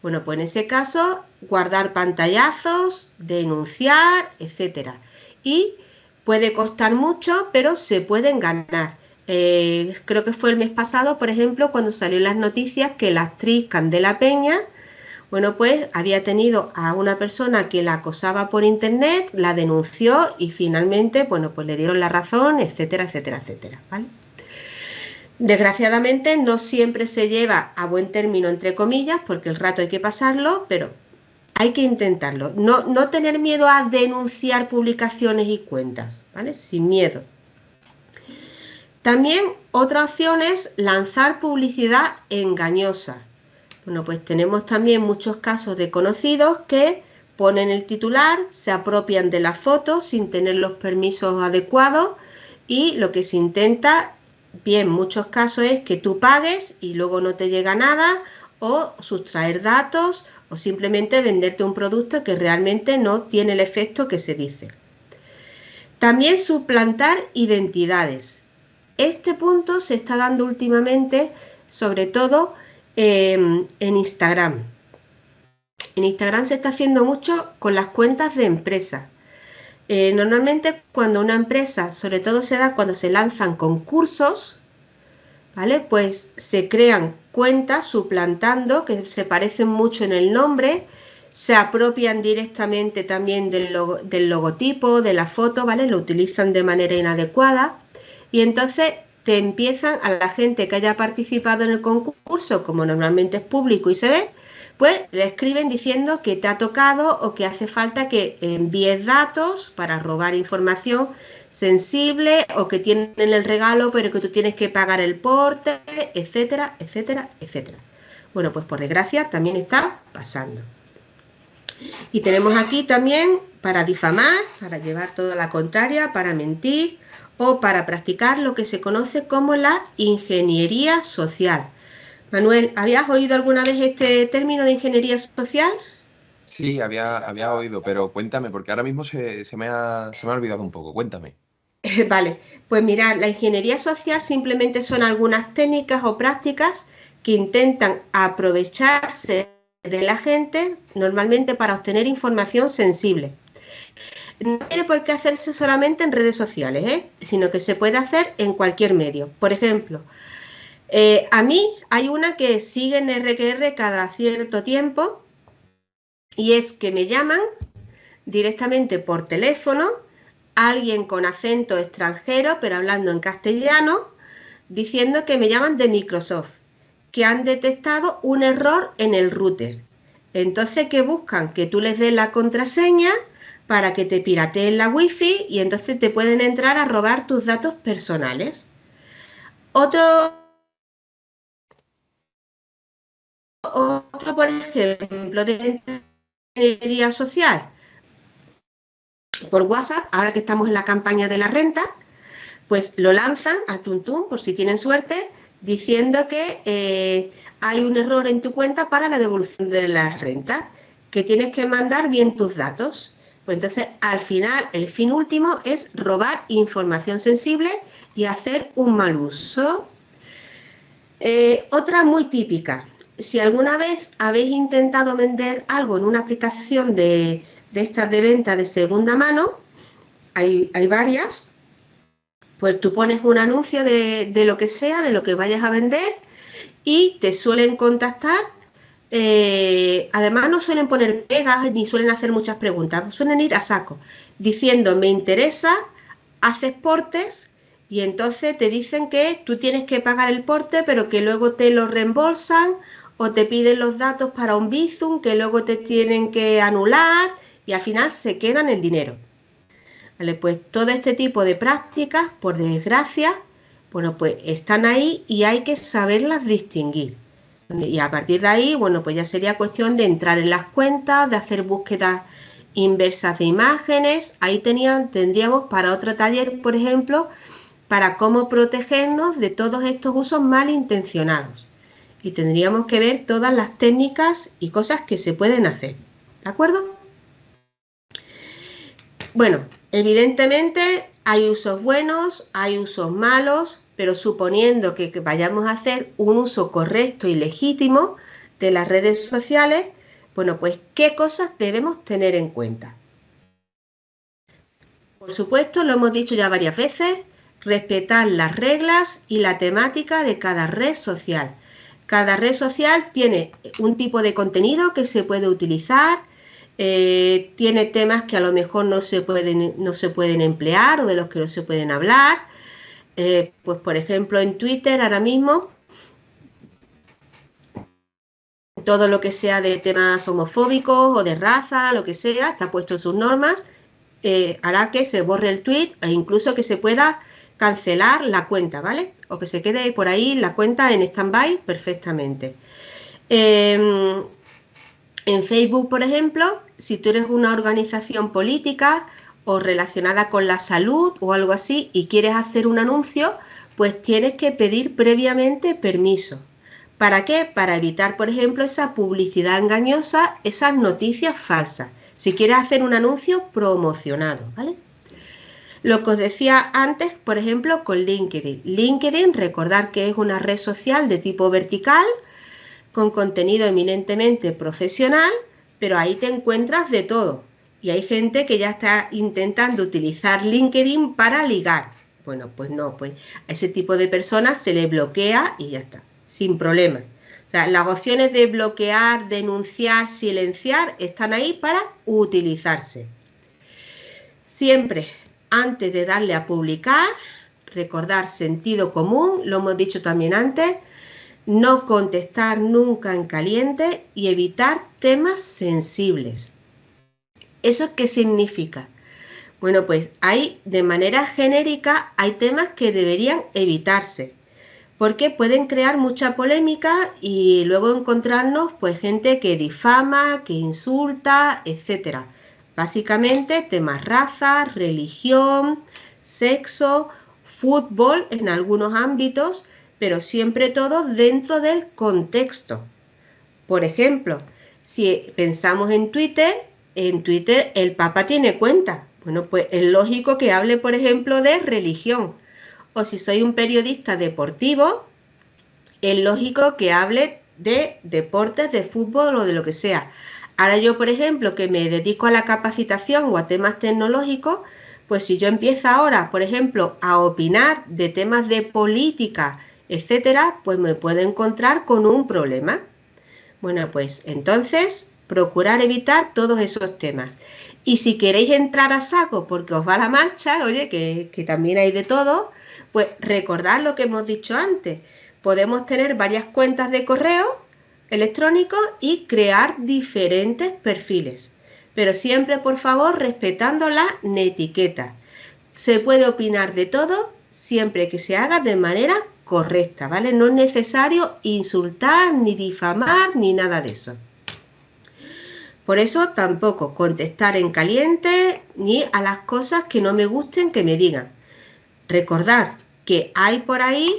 Bueno, pues en ese caso, guardar pantallazos, denunciar, etc. Y puede costar mucho, pero se pueden ganar. Creo que fue el mes pasado, por ejemplo, cuando salió en las noticias que la actriz Candela Peña, bueno, pues había tenido a una persona que la acosaba por internet, la denunció y finalmente, bueno, pues le dieron la razón, etcétera, etcétera, etcétera, ¿vale? Desgraciadamente no siempre se lleva a buen término, entre comillas, porque el rato hay que pasarlo, pero hay que intentarlo. No tener miedo a denunciar publicaciones y cuentas, ¿vale? Sin miedo. También otra opción es lanzar publicidad engañosa. Bueno, pues tenemos también muchos casos de conocidos que ponen el titular, se apropian de la foto sin tener los permisos adecuados y lo que se intenta, bien, en muchos casos es que tú pagues y luego no te llega nada o sustraer datos o simplemente venderte un producto que realmente no tiene el efecto que se dice. También suplantar identidades. Este punto se está dando últimamente, sobre todo en Instagram. En Instagram se está haciendo mucho con las cuentas de empresas. Normalmente cuando una empresa, sobre todo se da cuando se lanzan concursos, ¿vale? Pues se crean cuentas suplantando, que se parecen mucho en el nombre, se apropian directamente también del logotipo, de la foto, ¿vale? Lo utilizan de manera inadecuada y entonces te empiezan, a la gente que haya participado en el concurso, como normalmente es público y se ve, pues le escriben diciendo que te ha tocado o que hace falta que envíes datos para robar información sensible o que tienen el regalo pero que tú tienes que pagar el porte, etcétera, etcétera, etcétera. Bueno, pues por desgracia también está pasando. Y tenemos aquí también para difamar, para llevar toda la contraria, para mentir o para practicar lo que se conoce como la ingeniería social. Manuel, ¿habías oído alguna vez este término de ingeniería social? Sí, había oído, pero cuéntame, porque ahora mismo se me ha olvidado un poco. Cuéntame. Vale, pues mirad, la ingeniería social simplemente son algunas técnicas o prácticas que intentan aprovecharse de la gente, normalmente para obtener información sensible. No tiene por qué hacerse solamente en redes sociales, sino que se puede hacer en cualquier medio. Por ejemplo, a mí hay una que sigue en RQR cada cierto tiempo y es que me llaman directamente por teléfono alguien con acento extranjero, pero hablando en castellano, diciendo que me llaman de Microsoft, que han detectado un error en el router. Entonces, ¿qué buscan? Que tú les des la contraseña para que te pirateen la wifi y entonces te pueden entrar a robar tus datos personales. Otro, por ejemplo, de ingeniería social, por WhatsApp, ahora que estamos en la campaña de la renta, pues lo lanzan a Tuntún, por si tienen suerte, diciendo que hay un error en tu cuenta para la devolución de la renta, que tienes que mandar bien tus datos. Pues entonces, al final, el fin último es robar información sensible y hacer un mal uso. Otra muy típica. Si alguna vez habéis intentado vender algo en una aplicación de estas de venta de segunda mano, hay varias, pues tú pones un anuncio de lo que sea, de lo que vayas a vender y te suelen contactar. Además no suelen poner pegas ni suelen hacer muchas preguntas, suelen ir a saco, diciendo me interesa, haces portes y entonces te dicen que tú tienes que pagar el porte pero que luego te lo reembolsan o te piden los datos para un Bizum que luego te tienen que anular y al final se quedan el dinero. Vale, pues todo este tipo de prácticas, por desgracia, bueno, pues están ahí y hay que saberlas distinguir. Y a partir de ahí, bueno, pues ya sería cuestión de entrar en las cuentas, de hacer búsquedas inversas de imágenes. Ahí tendríamos para otro taller, por ejemplo, para cómo protegernos de todos estos usos malintencionados. Y tendríamos que ver todas las técnicas y cosas que se pueden hacer. ¿De acuerdo? Bueno, evidentemente hay usos buenos, hay usos malos, pero suponiendo que vayamos a hacer un uso correcto y legítimo de las redes sociales, bueno, pues ¿qué cosas debemos tener en cuenta? Por supuesto, lo hemos dicho ya varias veces, respetar las reglas y la temática de cada red social. Cada red social tiene un tipo de contenido que se puede utilizar, tiene temas que a lo mejor no se pueden emplear o de los que no se pueden hablar. Pues por ejemplo en Twitter ahora mismo todo lo que sea de temas homofóbicos o de raza, lo que sea, está puesto en sus normas, hará que se borre el tweet e incluso que se pueda cancelar la cuenta, ¿vale? O que se quede por ahí la cuenta en stand-by perfectamente. En Facebook, por ejemplo, si tú eres una organización política o relacionada con la salud o algo así y quieres hacer un anuncio, pues tienes que pedir previamente permiso. ¿Para qué? Para evitar, por ejemplo, esa publicidad engañosa, esas noticias falsas. Si quieres hacer un anuncio promocionado, ¿vale? Lo que os decía antes, por ejemplo, con LinkedIn. LinkedIn, recordar que es una red social de tipo vertical, con contenido eminentemente profesional, pero ahí te encuentras de todo. Y hay gente que ya está intentando utilizar LinkedIn para ligar. Bueno, pues no, pues a ese tipo de personas se le bloquea y ya está, sin problema. O sea, las opciones de bloquear, denunciar, silenciar están ahí para utilizarse. Siempre, antes de darle a publicar, recordar sentido común, lo hemos dicho también antes, no contestar nunca en caliente y evitar temas sensibles. ¿Eso qué significa? Bueno, pues de manera genérica, hay temas que deberían evitarse, porque pueden crear mucha polémica y luego encontrarnos pues gente que difama, que insulta, etcétera. Básicamente temas raza, religión, sexo, fútbol en algunos ámbitos, pero siempre todo dentro del contexto. Por ejemplo, si pensamos en Twitter el Papa tiene cuenta. Bueno, pues es lógico que hable, por ejemplo, de religión. O si soy un periodista deportivo, es lógico que hable de deportes, de fútbol o de lo que sea. Ahora yo, por ejemplo, que me dedico a la capacitación o a temas tecnológicos, pues si yo empiezo ahora, por ejemplo, a opinar de temas de política, etcétera, pues me puedo encontrar con un problema. Bueno, pues entonces procurar evitar todos esos temas. Y si queréis entrar a saco porque os va la marcha, oye, que también hay de todo, pues recordad lo que hemos dicho antes. Podemos tener varias cuentas de correo electrónico y crear diferentes perfiles. Pero siempre, por favor, respetando la netiqueta. Se puede opinar de todo siempre que se haga de manera correcta, ¿vale? No es necesario insultar, ni difamar, ni nada de eso. Por eso tampoco contestar en caliente ni a las cosas que no me gusten que me digan. Recordar que hay por ahí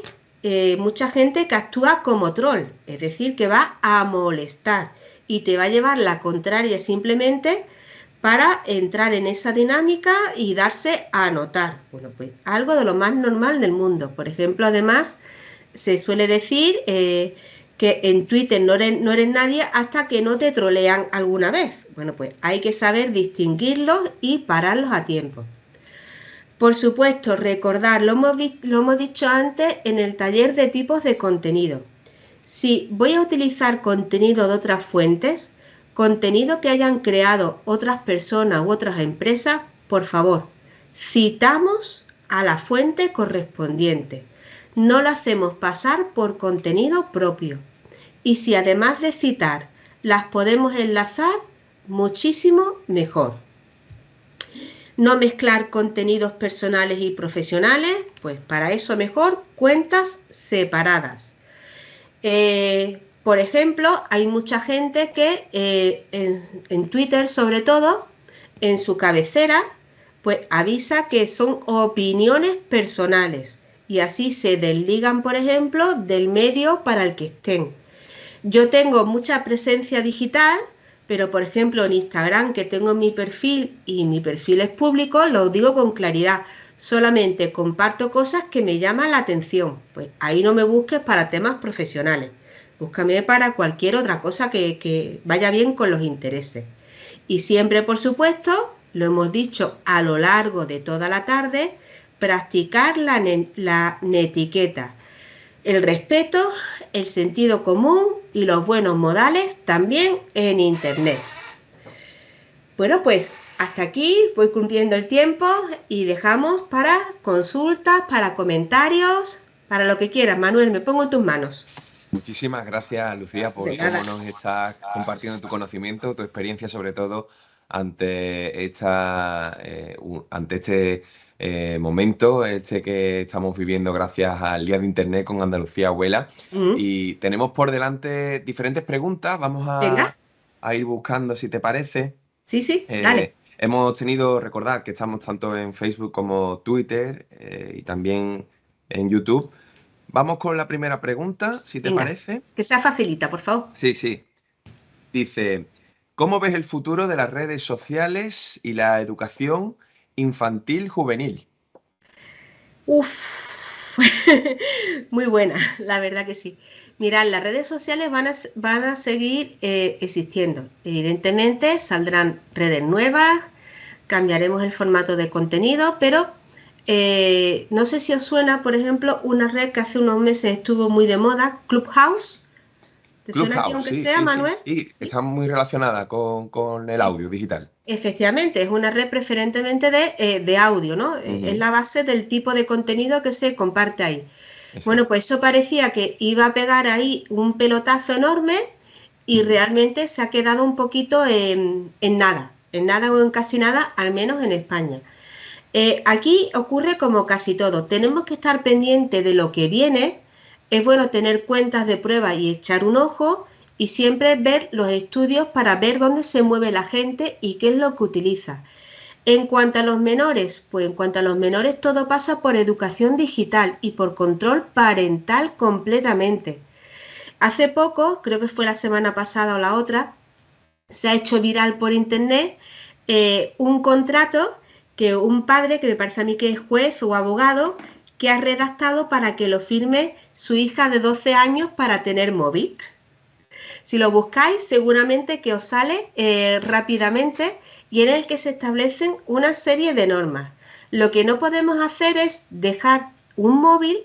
mucha gente que actúa como troll, es decir, que va a molestar y te va a llevar la contraria simplemente para entrar en esa dinámica y darse a notar. Bueno, pues algo de lo más normal del mundo. Por ejemplo, además, se suele decir que en Twitter no eres nadie hasta que no te trolean alguna vez. Bueno, pues hay que saber distinguirlos y pararlos a tiempo. Por supuesto, recordar, lo hemos dicho antes en el taller de tipos de contenido. Si voy a utilizar contenido de otras fuentes, contenido que hayan creado otras personas u otras empresas, por favor, citamos a la fuente correspondiente. No lo hacemos pasar por contenido propio. Y si además de citar las podemos enlazar, muchísimo mejor. No mezclar contenidos personales y profesionales, pues para eso mejor cuentas separadas. Por ejemplo, hay mucha gente que en Twitter, sobre todo, en su cabecera, pues avisa que son opiniones personales y así se desligan, por ejemplo, del medio para el que estén. Yo tengo mucha presencia digital, pero por ejemplo en Instagram, que tengo mi perfil y mi perfil es público, lo digo con claridad. Solamente comparto cosas que me llaman la atención. Pues ahí no me busques para temas profesionales. Búscame para cualquier otra cosa que vaya bien con los intereses. Y siempre, por supuesto, lo hemos dicho a lo largo de toda la tarde, practicar la netiqueta. El respeto, el sentido común y los buenos modales también en Internet. Bueno, pues hasta aquí voy cumpliendo el tiempo y dejamos para consultas, para comentarios, para lo que quieras. Manuel, me pongo en tus manos. Muchísimas gracias, Lucía, por cómo nos estás compartiendo tu conocimiento, tu experiencia sobre todo ante este momento, que estamos viviendo gracias al Día de Internet con Andalucía Abuela. Y tenemos por delante diferentes preguntas, vamos a ir buscando si te parece. Sí, dale. Hemos recordad que estamos tanto en Facebook como Twitter y también en YouTube. Vamos con la primera pregunta, si te parece. Que sea facilita, por favor. Sí. Dice, ¿cómo ves el futuro de las redes sociales y la educación infantil juvenil? Muy buena, la verdad que sí. Mirad, las redes sociales van a seguir existiendo. Evidentemente saldrán redes nuevas, cambiaremos el formato de contenido, pero no sé si os suena, por ejemplo, una red que hace unos meses estuvo muy de moda, Clubhouse. ¿Te suena a ti Clubhouse, aunque sí, sea, sí, sí, Manuel? sí, Sí. está muy relacionada con el Sí. audio digital. Efectivamente, es una red preferentemente de audio, ¿no? Es Ujú, la base del tipo de contenido que se comparte ahí. Bueno, exacto. pues eso parecía que iba a pegar ahí un pelotazo enorme y Ujú. realmente se ha quedado un poquito en nada o en casi nada, al menos en España. Aquí ocurre como casi todo, tenemos que estar pendientes de lo que viene, es bueno tener cuentas de prueba y echar un ojo y siempre ver los estudios para ver dónde se mueve la gente y qué es lo que utiliza. En cuanto a los menores, pues en cuanto a los menores todo pasa por educación digital y por control parental completamente. Hace poco, creo que fue la semana pasada o la otra, se ha hecho viral por internet un contrato que un padre, que me parece a mí que es juez o abogado, que ha redactado para que lo firme su hija de 12 años para tener móvil. Si lo buscáis, seguramente que os sale rápidamente y en el que se establecen una serie de normas. Lo que no podemos hacer es dejar un móvil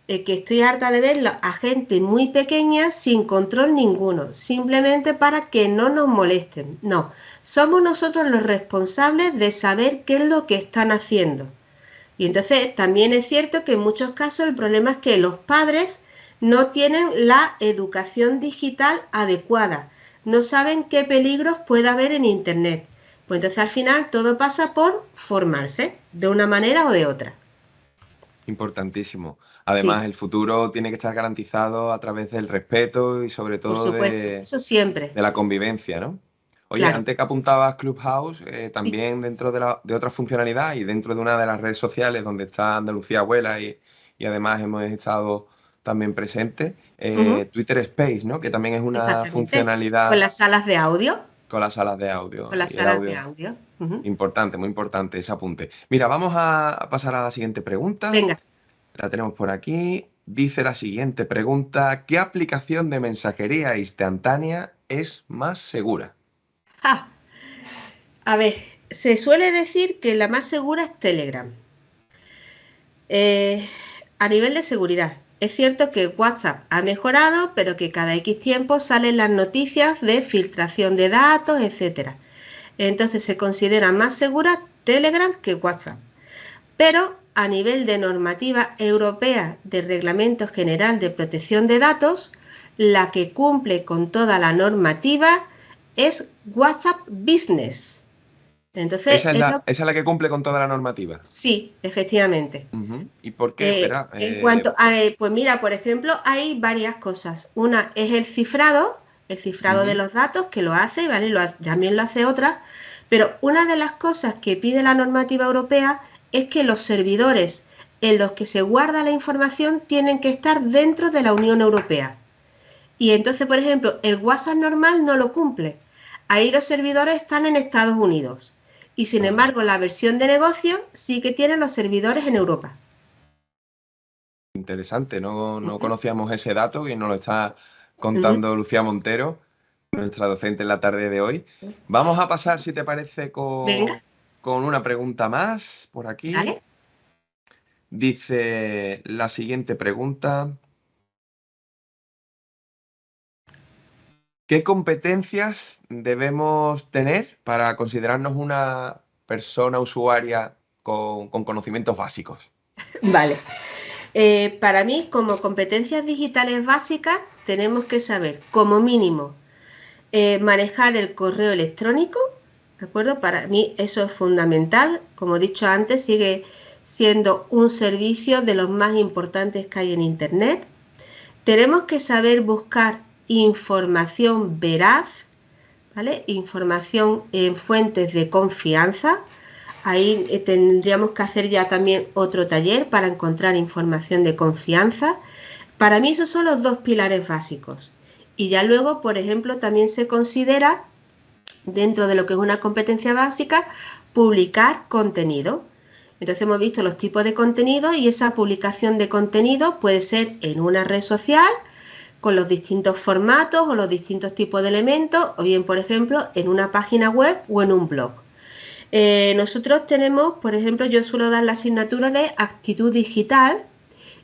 que estoy harta de verlo a gente muy pequeña sin control ninguno, simplemente para que no nos molesten. No, somos nosotros los responsables de saber qué es lo que están haciendo. Y entonces también es cierto que en muchos casos el problema es que los padres no tienen la educación digital adecuada, no saben qué peligros puede haber en Internet. Pues entonces al final todo pasa por formarse de una manera o de otra. Importantísimo. Sí, Además, el futuro tiene que estar garantizado a través del respeto y sobre por todo supuesto, eso siempre, de la convivencia, ¿no? Oye, claro. antes que apuntabas Clubhouse, Sí. también dentro de otra funcionalidad y dentro de una de las redes sociales donde está Andalucía Abuela y además hemos estado también presentes, Ujú, Twitter Space, ¿no? Que también es una exactamente. Con funcionalidad las salas de audio, con las salas de con audio las y el salas de audio. audio. Ujú. Importante, muy importante ese apunte. Mira, vamos a pasar a la siguiente pregunta. Venga. La tenemos por aquí. Dice la siguiente pregunta: ¿qué aplicación de mensajería instantánea es más segura? Ah, a ver, se suele decir que la más segura es Telegram. Eh, a nivel de seguridad, es cierto que WhatsApp ha mejorado, pero que cada X tiempo salen las noticias de filtración de datos, etcétera. Entonces se considera más segura Telegram que WhatsApp. Pero a nivel de normativa europea de Reglamento General de Protección de Datos, la que cumple con toda la normativa es WhatsApp Business. Entonces, Esa es la que cumple con toda la normativa. sí, efectivamente. Ujú. ¿Y por qué? Espera, En cuanto a, pues mira, por ejemplo, hay varias cosas. Una es el cifrado de ujú. los datos, que lo hace, ¿vale? También lo hace otra, pero una de las cosas que pide la normativa europea es que los servidores en los que se guarda la información tienen que estar dentro de la Unión Europea. Y entonces, por ejemplo, el WhatsApp normal no lo cumple. Ahí los servidores están en Estados Unidos. Y sin Ajá. embargo, la versión de negocio sí que tienen los servidores en Europa. Interesante, no Ujú, conocíamos ese dato y nos lo está ujú. contando Lucía Montero, nuestra docente en la tarde de hoy. Vamos a pasar, si te parece, Venga, con una pregunta más por aquí. dale. Dice la siguiente pregunta: ¿qué competencias debemos tener para considerarnos una persona usuaria con conocimientos básicos? Vale. Para mí, como competencias digitales básicas, tenemos que saber, como mínimo, manejar el correo electrónico, ¿de acuerdo? Para mí eso es fundamental. Como he dicho antes, sigue siendo un servicio de los más importantes que hay en Internet. Tenemos que saber buscar información veraz, ¿vale? Información en fuentes de confianza. Ahí tendríamos que hacer ya también otro taller para encontrar información de confianza. Para mí esos son los dos pilares básicos. Y ya luego, por ejemplo, también se considera, dentro de lo que es una competencia básica, publicar contenido. Entonces hemos visto los tipos de contenido y esa publicación de contenido puede ser en una red social, con los distintos formatos o los distintos tipos de elementos, o bien, por ejemplo, en una página web o en un blog. Nosotros tenemos, por ejemplo, yo suelo dar la asignatura de actitud digital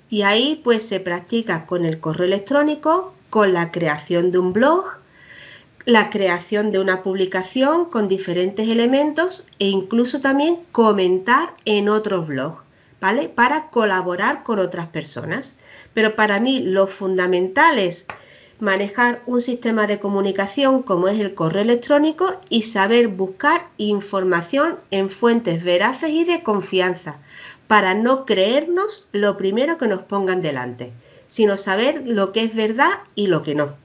y ahí pues se practica con el correo electrónico, con la creación de un blog, la creación de una publicación con diferentes elementos e incluso también comentar en otros blogs, ¿vale? Para colaborar con otras personas. Pero para mí lo fundamental es manejar un sistema de comunicación como es el correo electrónico y saber buscar información en fuentes veraces y de confianza para no creernos lo primero que nos pongan delante, sino saber lo que es verdad y lo que no.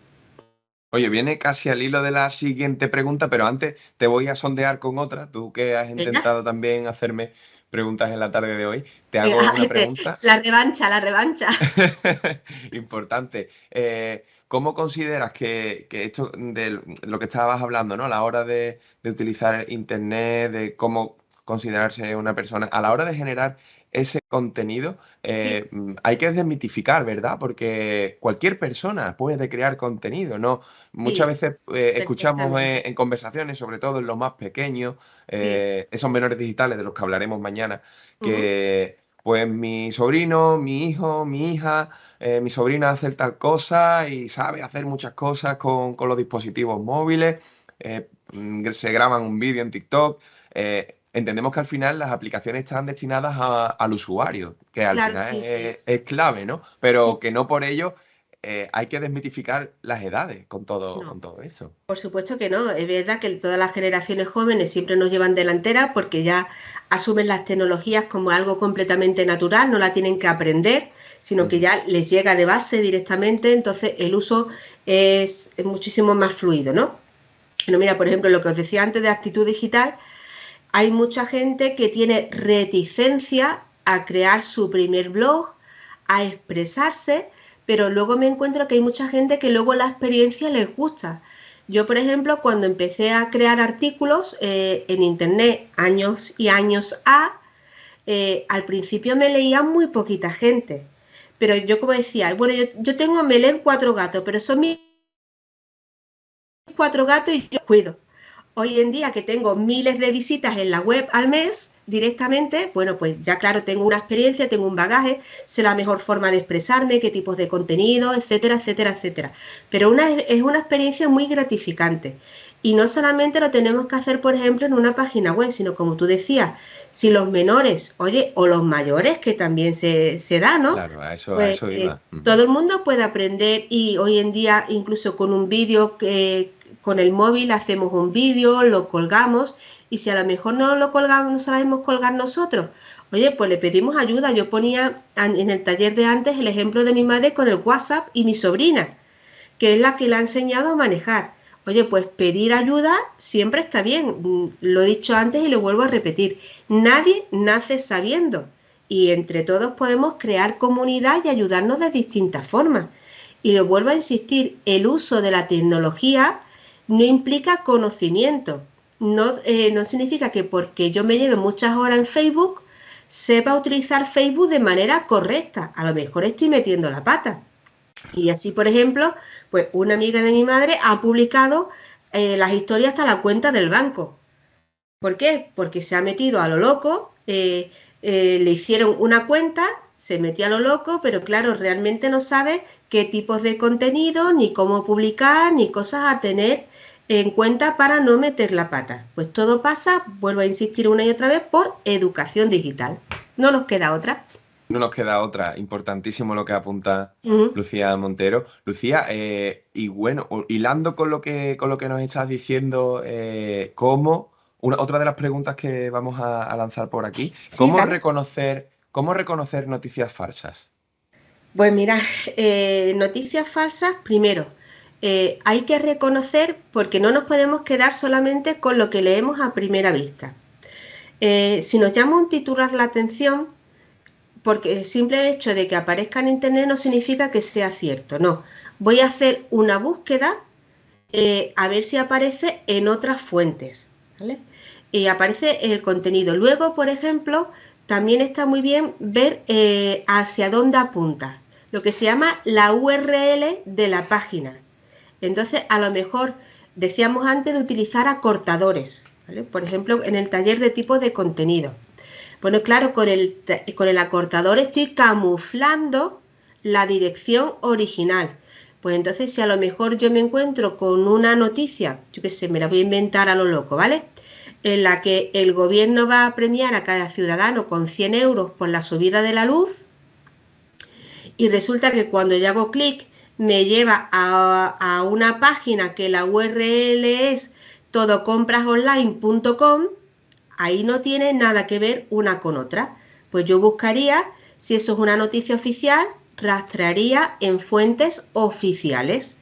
Oye, viene casi al hilo de la siguiente pregunta, pero antes te voy a sondear con otra. Tú que has intentado también hacerme preguntas en la tarde de hoy, te hago una pregunta. La revancha, la revancha. Importante. ¿Cómo consideras que esto de lo que estabas hablando, ¿no? A la hora de utilizar Internet, de cómo considerarse una persona, a la hora de generar ese contenido, hay que desmitificar, ¿verdad? Porque cualquier persona puede crear contenido, ¿no? Muchas veces escuchamos en conversaciones, sobre todo en los más pequeños, esos menores digitales de los que hablaremos mañana, que pues mi sobrino, mi hijo, mi hija, mi sobrina hace tal cosa y sabe hacer muchas cosas con los dispositivos móviles, se graban un vídeo en TikTok. Entendemos que al final las aplicaciones están destinadas al usuario, que al final es clave, ¿no? Pero que no por ello hay que desmitificar las edades con todo esto. Por supuesto que no. Es verdad que todas las generaciones jóvenes siempre nos llevan delantera porque ya asumen las tecnologías como algo completamente natural, no la tienen que aprender, sino que ya les llega de base directamente, entonces el uso es muchísimo más fluido, ¿no? Bueno, mira, por ejemplo, lo que os decía antes de actitud digital, hay mucha gente que tiene reticencia a crear su primer blog, a expresarse, pero luego me encuentro que hay mucha gente que luego la experiencia les gusta. Yo, por ejemplo, cuando empecé a crear artículos en Internet, años y años al principio me leía muy poquita gente. Pero yo como decía, bueno, me leen 4 gatos, pero son mis 4 gatos y yo cuido. Hoy en día que tengo miles de visitas en la web al mes directamente, bueno, pues ya claro, tengo una experiencia, tengo un bagaje, sé la mejor forma de expresarme, qué tipos de contenido, etcétera, etcétera, etcétera. Pero es una experiencia muy gratificante. Y no solamente lo tenemos que hacer, por ejemplo, en una página web, sino como tú decías, si los menores, oye, o los mayores, que también se da, ¿no? Claro, a eso iba. Todo el mundo puede aprender y hoy en día incluso con un vídeo con el móvil hacemos un vídeo, lo colgamos y si a lo mejor no lo colgamos, no sabemos colgar nosotros, oye, pues le pedimos ayuda. Yo ponía en el taller de antes el ejemplo de mi madre con el WhatsApp y mi sobrina, que es la que la ha enseñado a manejar. Oye, pues pedir ayuda siempre está bien, lo he dicho antes y lo vuelvo a repetir, nadie nace sabiendo y entre todos podemos crear comunidad y ayudarnos de distintas formas. Y lo vuelvo a insistir, el uso de la tecnología no implica conocimiento, no significa que porque yo me lleve muchas horas en Facebook, sepa utilizar Facebook de manera correcta, a lo mejor estoy metiendo la pata. Y así, por ejemplo, pues una amiga de mi madre ha publicado las historias hasta la cuenta del banco. ¿Por qué? Porque se ha metido a lo loco, le hicieron una cuenta, se metió a lo loco, pero claro, realmente no sabe qué tipos de contenido, ni cómo publicar, ni cosas a tener en cuenta para no meter la pata. Pues todo pasa, vuelvo a insistir una y otra vez, por educación digital. No nos queda otra. No nos queda otra. Importantísimo lo que apunta Lucía Montero. Lucía, y bueno, hilando con lo que nos estás diciendo, otra de las preguntas que vamos a lanzar por aquí, ¿cómo reconocer noticias falsas? Pues mira, noticias falsas, primero, hay que reconocer, porque no nos podemos quedar solamente con lo que leemos a primera vista. Si nos llama un titular la atención, porque el simple hecho de que aparezca en Internet no significa que sea cierto, no. Voy a hacer una búsqueda a ver si aparece en otras fuentes, ¿vale? Y aparece el contenido. Luego, por ejemplo, también está muy bien ver hacia dónde apunta, lo que se llama la URL de la página. Entonces, a lo mejor decíamos antes de utilizar acortadores, ¿vale? Por ejemplo, en el taller de tipos de contenido. Bueno, claro, con el acortador estoy camuflando la dirección original, Pues entonces si a lo mejor yo me encuentro con una noticia, yo qué sé, me la voy a inventar a lo loco, ¿vale? En la que el gobierno va a premiar a cada ciudadano con 100 euros por la subida de la luz, y resulta que cuando yo hago clic me lleva a una página que la URL es todocomprasonline.com, ahí no tiene nada que ver una con otra. Pues yo buscaría, si eso es una noticia oficial, rastrearía en fuentes oficiales.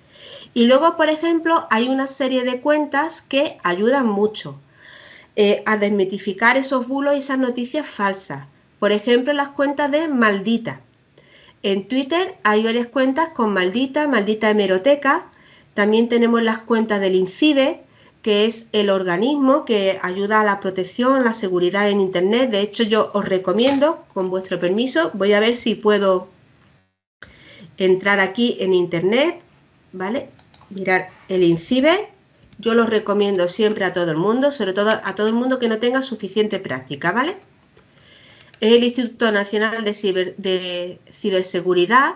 Y luego, por ejemplo, hay una serie de cuentas que ayudan mucho a desmitificar esos bulos y esas noticias falsas. Por ejemplo, las cuentas de Maldita. En Twitter hay varias cuentas con Maldita, Maldita Hemeroteca. También tenemos las cuentas del INCIBE, que es el organismo que ayuda a la protección, la seguridad en Internet. De hecho, yo os recomiendo, con vuestro permiso, voy a ver si puedo entrar aquí en Internet, ¿vale? Mirar el INCIBE. Yo lo recomiendo siempre a todo el mundo, sobre todo a todo el mundo que no tenga suficiente práctica, ¿vale? Es el Instituto Nacional de Ciberseguridad.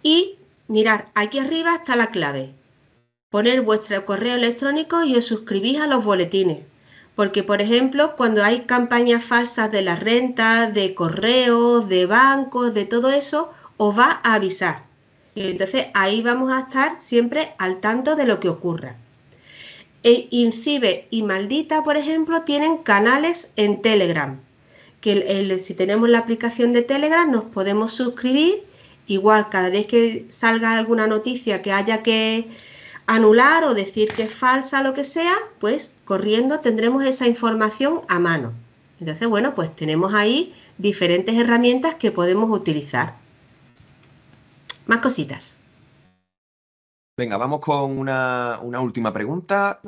Y mirad, aquí arriba está la clave. Poner vuestro correo electrónico y os suscribís a los boletines. Porque, por ejemplo, cuando hay campañas falsas de las rentas, de correos, de bancos, de todo eso, os va a avisar. Y entonces ahí vamos a estar siempre al tanto de lo que ocurra. INCIBE y Maldita, por ejemplo, tienen canales en Telegram. Que si tenemos la aplicación de Telegram nos podemos suscribir. Igual, cada vez que salga alguna noticia que haya que anular o decir que es falsa, lo que sea, pues corriendo tendremos esa información a mano. Entonces, bueno, pues tenemos ahí diferentes herramientas que podemos utilizar. Más cositas. Venga, vamos con una última pregunta.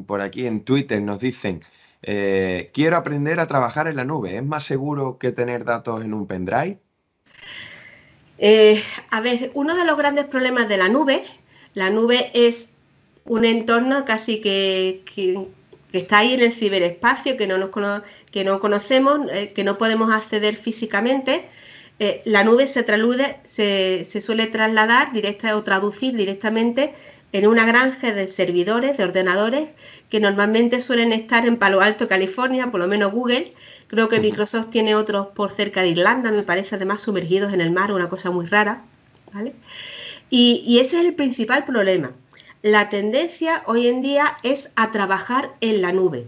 Por aquí en Twitter nos dicen, quiero aprender a trabajar en la nube. ¿Es más seguro que tener datos en un pendrive? A ver, uno de los grandes problemas de la nube es un entorno casi que está ahí en el ciberespacio, que no conocemos, que no podemos acceder físicamente. La nube se suele trasladar o traducir directamente en una granja de servidores, de ordenadores, que normalmente suelen estar en Palo Alto, California, por lo menos Google. Creo que Microsoft tiene otros por cerca de Irlanda, me parece, además sumergidos en el mar, una cosa muy rara, ¿vale? Y ese es el principal problema. La tendencia hoy en día es a trabajar en la nube.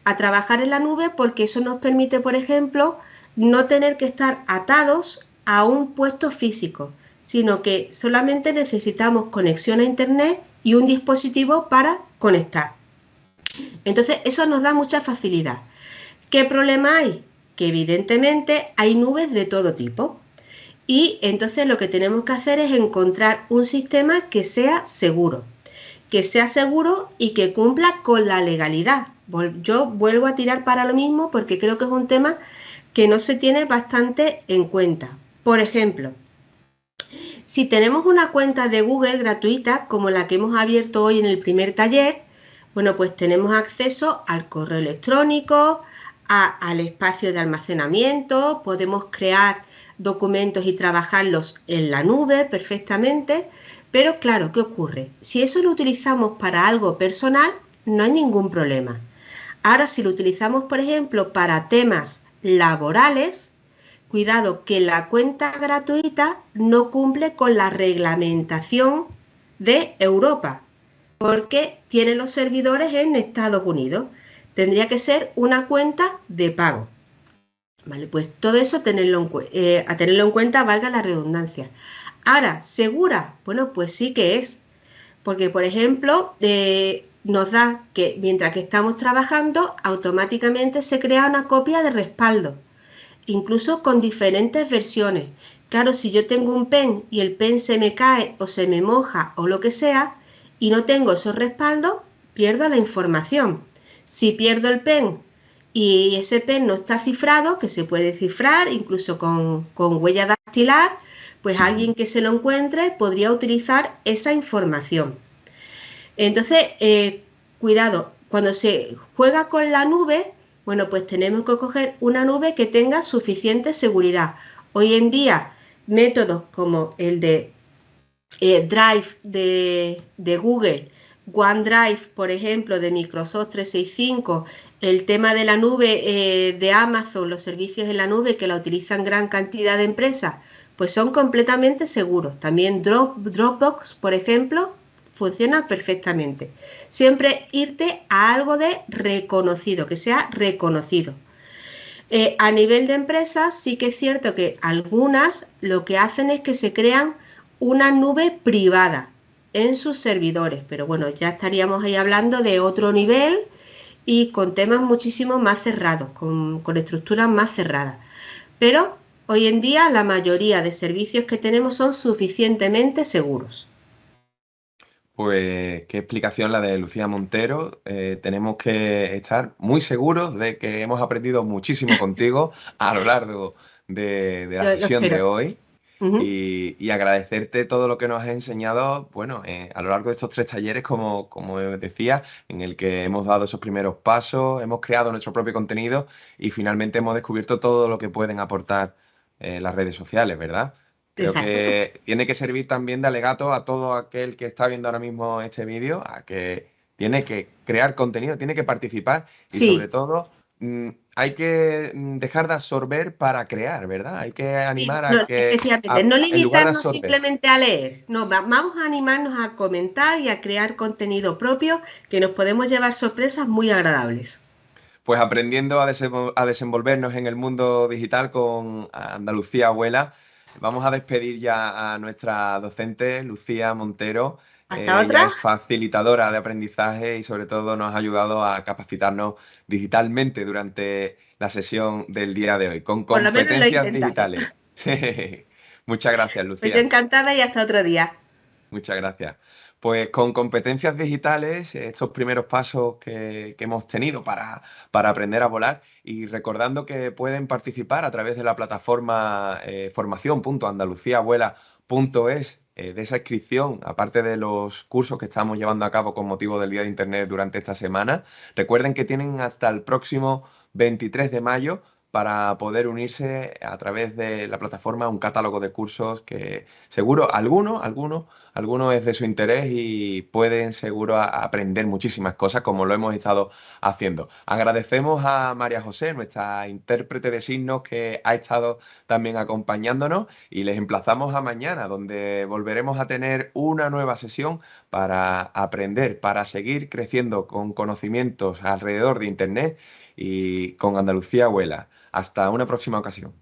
A trabajar en la nube porque eso nos permite, por ejemplo, no tener que estar atados a un puesto físico, sino que solamente necesitamos conexión a Internet y un dispositivo para conectar. Entonces, eso nos da mucha facilidad. ¿Qué problema hay? Que evidentemente hay nubes de todo tipo. Y entonces lo que tenemos que hacer es encontrar un sistema que sea seguro y que cumpla con la legalidad. Yo vuelvo a tirar para lo mismo porque creo que es un tema que no se tiene bastante en cuenta. Por ejemplo, si tenemos una cuenta de Google gratuita, como la que hemos abierto hoy en el primer taller, bueno, pues tenemos acceso al correo electrónico, al espacio de almacenamiento, podemos crear documentos y trabajarlos en la nube perfectamente, pero claro, ¿qué ocurre? Si eso lo utilizamos para algo personal, no hay ningún problema. Ahora, si lo utilizamos, por ejemplo, para temas laborales, cuidado que la cuenta gratuita no cumple con la reglamentación de Europa, porque tiene los servidores en Estados Unidos. Tendría que ser una cuenta de pago. Vale, pues todo eso a tenerlo en cuenta, valga la redundancia. Ahora, ¿segura? Bueno, pues sí que es. Porque, por ejemplo, nos da que mientras que estamos trabajando, automáticamente se crea una copia de respaldo, incluso con diferentes versiones. Claro, si yo tengo un pen y el pen se me cae o se me moja o lo que sea, y no tengo esos respaldos, pierdo la información. Si pierdo el pen y ese pen no está cifrado, que se puede cifrar incluso con huella dactilar, pues alguien que se lo encuentre podría utilizar esa información. Entonces, cuidado, cuando se juega con la nube, bueno, pues tenemos que coger una nube que tenga suficiente seguridad. Hoy en día, métodos como el de Drive de Google, OneDrive, por ejemplo, de Microsoft 365, el tema de la nube de Amazon, los servicios en la nube que la utilizan gran cantidad de empresas, pues son completamente seguros. También Dropbox, por ejemplo, funciona perfectamente. Siempre irte a algo de reconocido, que sea reconocido. A nivel de empresas, sí que es cierto que algunas lo que hacen es que se crean una nube privada en sus servidores, pero bueno, ya estaríamos ahí hablando de otro nivel y con temas muchísimo más cerrados, con estructuras más cerradas. Pero hoy en día la mayoría de servicios que tenemos son suficientemente seguros. Pues qué explicación la de Lucía Montero. Tenemos que estar muy seguros de que hemos aprendido muchísimo contigo a lo largo de la Yo lo sesión de espero. hoy Ujú. y agradecerte todo lo que nos has enseñado, bueno, a lo largo de estos 3 talleres, como decía, en el que hemos dado esos primeros pasos, hemos creado nuestro propio contenido y finalmente hemos descubierto todo lo que pueden aportar las redes sociales, ¿verdad? Creo Exacto. que tiene que servir también de alegato a todo aquel que está viendo ahora mismo este vídeo, a que tiene que crear contenido, tiene que participar y sobre Sí. todo hay que dejar de absorber para crear, ¿verdad? Hay que Sí, animar no, a que efectivamente, no en lugar de limitarnos absorber, simplemente a leer, no, vamos a animarnos a comentar y a crear contenido propio que nos podemos llevar sorpresas muy agradables. pues aprendiendo a desenvolvernos en el mundo digital con Andalucía Abuela, vamos a despedir ya a nuestra docente, Lucía Montero. Hasta Ella otra, es facilitadora de aprendizaje y sobre todo nos ha ayudado a capacitarnos digitalmente durante la sesión del día de hoy, con por lo menos lo he competencias intentado. digitales. Muchas gracias, Pues yo Lucía. encantada y hasta otro día. Muchas gracias. Pues con competencias digitales, estos primeros pasos que hemos tenido para aprender a volar y recordando que pueden participar a través de la plataforma formación.andaluciavuela.es, de esa inscripción, aparte de los cursos que estamos llevando a cabo con motivo del Día de Internet durante esta semana. Recuerden que tienen hasta el próximo 23 de mayo para poder unirse a través de la plataforma a un catálogo de cursos que seguro alguno es de su interés y pueden seguro aprender muchísimas cosas como lo hemos estado haciendo. Agradecemos a María José, nuestra intérprete de signos, que ha estado también acompañándonos y les emplazamos a mañana, donde volveremos a tener una nueva sesión para aprender, para seguir creciendo con conocimientos alrededor de Internet y con Andalucía Abuela. Hasta una próxima ocasión.